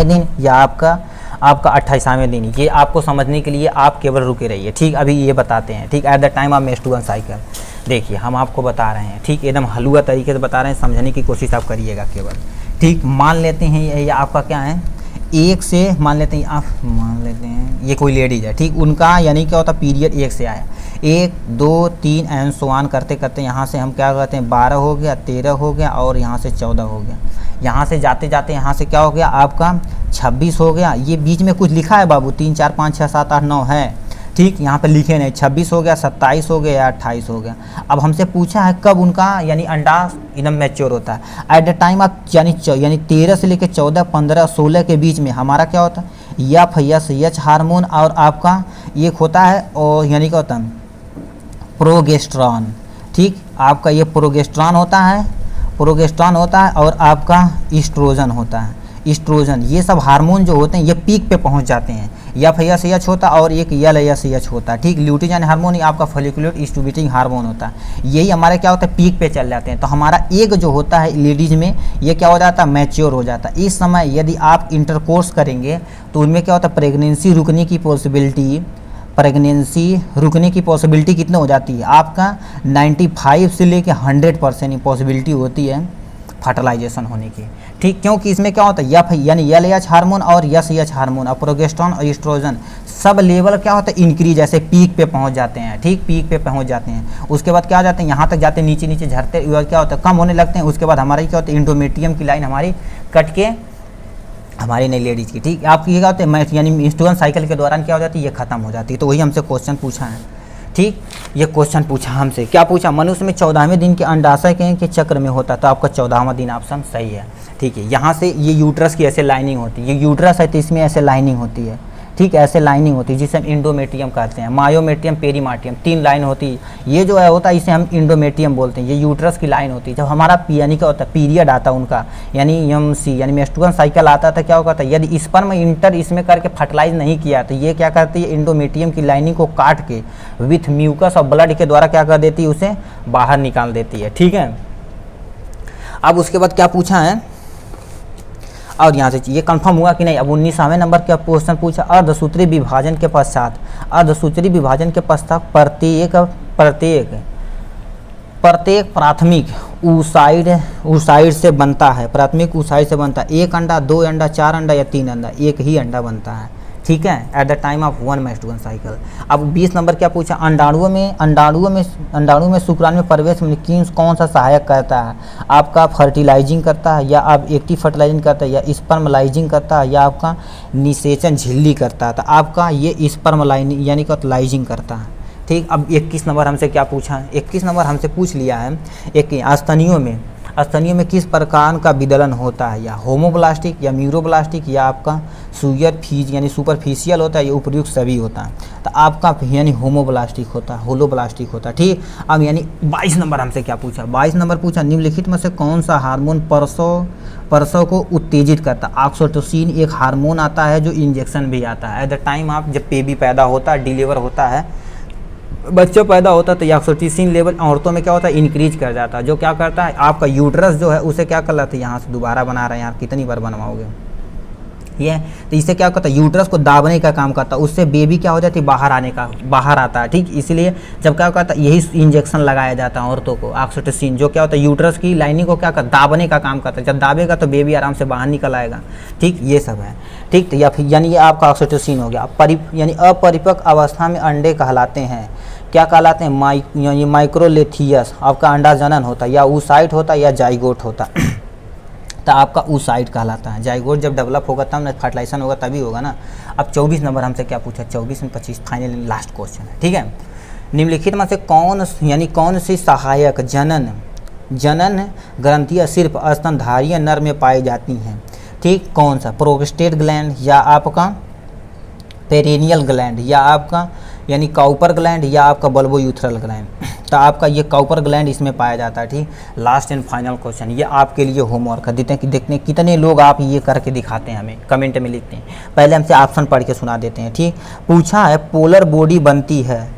दिन या आपका 28वें दिन। ये आपको समझने के लिए आप केवल रुके रहिए, ठीक। अभी ये बताते हैं, ठीक, at the time of menstrual cycle. देखिए हम आपको बता रहे हैं, ठीक, एकदम हलुआ तरीके से बता रहे हैं, समझने की कोशिश आप करिएगा केवल, ठीक। मान लेते हैं ये आपका क्या है, एक से मान लेते हैं ये कोई लेडीज है, ठीक, उनका यानी क्या होता है पीरियड 1 से आया, 1, 2, 3 एंड सो ऑन करते करते यहाँ से हम क्या करते हैं 12 हो गया, 13 हो गया और यहाँ से 14 हो गया। यहाँ से जाते जाते यहाँ से क्या हो गया आपका 26 हो गया। ये बीच में कुछ लिखा है बाबू 3, 4, 5, 6, 7, 8, 9 है, ठीक, यहाँ पे लिखे नहीं। 26 हो गया, 27 हो गया या 28 हो गया। अब हमसे पूछा है कब उनका यानी अंडा एकदम मैच्योर होता है, एट द टाइम ऑफ यानी 13 से लेकर 14, 15, 16 के बीच में हमारा क्या होता है FSH हार्मोन और आपका एक होता है और यानी क्या होता है प्रोगेस्टेरॉन, ठीक। आपका ये प्रोगेस्टेरॉन होता है और आपका ईस्ट्रोजन होता है। ईस्ट्रोजन ये सब हार्मोन जो होते हैं ये पीक पे पहुंच जाते हैं। FSH होता है और एक LSH होता है, ठीक। ल्यूटिन हार्मोन ही आपका फोलिकुलर स्टिमुलेटिंग हार्मोन होता है। यही हमारे क्या होता है पीक पे चल जाते हैं। तो हमारा एक जो होता है लेडीज में ये क्या हो जाता है मैच्योर हो जाता है। इस समय यदि आप इंटरकोर्स करेंगे तो उनमें क्या होता है प्रेगनेंसी रुकने की पॉसिबिलिटी कितनी हो जाती है आपका 95 से लेकर 100% पॉसिबिलिटी होती है फर्टिलाइजेशन होने की, ठीक। क्योंकि इसमें क्या होता है यानी LH हार्मोन और SH हार्मोन और प्रोगेस्टेरॉन और एस्ट्रोजन सब लेवल क्या होता है इंक्रीज ऐसे पीक पे पहुंच जाते हैं, ठीक, पीक पे पहुंच जाते हैं। उसके बाद क्या हो जाते हैं यहाँ तक जाते हैं नीचे नीचे झरते क्या होता है कम होने लगते हैं। उसके बाद हमारी क्या होता है इंडोमेट्रियम की लाइन हमारी कट के हमारी नई लेडीज़ की, ठीक। आपकी ये क्या होता है यानी मेंस्ट्रुअल साइकिल के दौरान क्या हो जाती है ये खत्म हो जाती है। तो वही हमसे क्वेश्चन पूछा है, ठीक। ये क्वेश्चन पूछा हमसे क्या पूछा, मनुष्य में 14वें दिन के अंडाशय के चक्र में होता है तो आपका 14वां दिन ऑप्शन सही है, ठीक है। यहाँ से ये यूट्रस की ऐसे लाइनिंग होती है, ये यूट्रस है तो इसमें ऐसे लाइनिंग होती है, ठीक, ऐसे लाइनिंग होती है जिसे हम इंडोमेट्रियम कहते हैं। मायोमेट्रियम, पेरीमार्टियम 3 लाइन होती है। ये जो है होता है इसे हम इंडोमेट्रियम बोलते हैं। ये यूट्रस की लाइन होती है। जब हमारा यानी क्या होता है पीरियड आता है उनका यानी MC यानी मेंस्ट्रुअल साइकिल आता था क्या होता है यदि स्पर्म इंटर इसमें करके फर्टिलाइज नहीं किया तो ये क्या करती है इंडोमेट्रियम की लाइनिंग को काट के विथ म्यूकस और ब्लड के द्वारा क्या कर देती है उसे बाहर निकाल देती है, ठीक है। अब उसके बाद क्या पूछा है और यहाँ से ये कंफर्म हुआ कि नहीं। अब 19वें नंबर का क्वेश्चन पूछा अर्धसूत्री विभाजन के पश्चात प्रत्येक प्राथमिक oocyte से बनता है, प्राथमिक oocyte से बनता है। 1 अंडा, 2 अंडा, 4 अंडा या 3 अंडा, एक ही अंडा बनता है, ठीक है, at the time of 1 menstruation cycle. अब 20 नंबर क्या पूछा, अंडाणु में शुक्राणु में प्रवेश में कौन सा सहायक करता है? आपका फर्टिलाइजिंग करता है, या आप एक्टिव फर्टिलाइजिंग करता है, या स्पर्मलाइजिंग करता है, या आपका निषेचन झिल्ली करता है? तो आपका ये स्पर्मलाइजिंग यानी कि लाइजिंग करता है, ठीक। अब 21 नंबर हमसे क्या पूछा है, 21 नंबर हमसे पूछ लिया है, एक स्तनियों में किस प्रकार का विदलन होता है, या होमोब्लास्टिक, या म्यूरोब्लास्टिक, या आपका सुयर फीज यानी सुपरफिशियल होता है, या उपयुक्त सभी होता है? तो आपका यानी होमोब्लास्टिक होता है, होलोब्लास्टिक होता है, ठीक। अब यानी 22 नंबर हमसे क्या पूछा, 22 नंबर पूछा, निम्नलिखित में से कौन सा हार्मोन प्रसव को उत्तेजित करता है? ऑक्सीटोसिन एक हार्मोन आता है जो इंजेक्शन भी आता है एट द टाइम आप जब बेबी पैदा होता है, डिलीवर होता है, बच्चा पैदा होता है, तो ऑक्सीटोसिन लेवल औरतों में क्या होता है, इंक्रीज कर जाता है, जो क्या करता है आपका यूट्रस जो है उसे क्या कर लेते हैं, यहाँ से दोबारा बना रहे हैं यार, कितनी बार बनवाओगे ये। तो इससे क्या करता है, यूट्रस को दाबने का काम करता है, उससे बेबी क्या हो जाती है, बाहर आता है, ठीक। इसलिए जब क्या करता है, यही इंजेक्शन लगाया जाता है औरतों को, ऑक्सीटोसिन, जो क्या होता है यूट्रस की लाइनिंग को क्या करता है, दाबने का काम करता है। जब दाबेगा तो बेबी आराम से बाहर निकल आएगा, ठीक, ये सब है, ठीक। तो या फिर यानी ये आपका ऑक्सीटोसिन हो गया। यानी अपरिपक्व अवस्था में अंडे कहलाते हैं, क्या कहलाते हैं, यानी माइक्रोलेथियस, आपका अंडा जनन होता है, या oocyte होता है, या जाइगोट होता है। तो आपका oocyte कहलाता है। जाइगोट जब डेवलप होगा तब ना फर्टिलाइजेशन होगा, तभी होगा ना। अब 24 नंबर हमसे क्या पूछा, 24 में 25 फाइनल लास्ट क्वेश्चन है, ठीक है। निम्नलिखित में से कौन सी सहायक जनन ग्रंथियाँ सिर्फ स्तनधारी नर में पाई जाती हैं, ठीक। कौन सा, प्रोस्टेट ग्लैंड, या आपका पेरिनियल ग्लैंड, या आपका यानी काउपर ग्लैंड, या आपका बल्बोयूथरल ग्लैंड? तो आपका ये काउपर ग्लैंड इसमें पाया जाता है, ठीक। लास्ट एंड फाइनल क्वेश्चन, ये आपके लिए होमवर्क है, देखते कितने लोग आप ये करके दिखाते हैं, हमें कमेंट में लिखते हैं। पहले हमसे ऑप्शन पढ़ के सुना देते हैं, ठीक। पूछा है पोलर बॉडी बनती है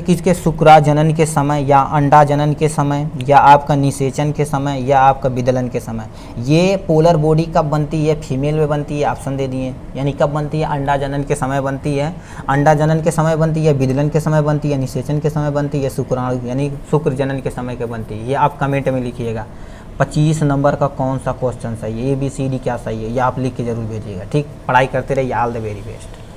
किसके, शुक्राजनन के समय, या अंडा जनन के समय, या आपका निषेचन के समय, या आपका विदलन के समय? ये पोलर बॉडी कब बनती है, फीमेल में बनती है, ऑप्शन दे दिए, यानी कब बनती है, अंडा जनन के समय बनती है, विदलन के समय बनती है, निषेचन के समय बनती है, शुक्राणु यानी शुक्र जनन के समय के बनती है। ये आप कमेंट में लिखिएगा 25 नंबर का कौन सा क्वेश्चन सही है, ABCD क्या सही है, ये आप लिख के जरूर भेजिएगा, ठीक। पढ़ाई करते रहिए, ऑल द वेरी बेस्ट।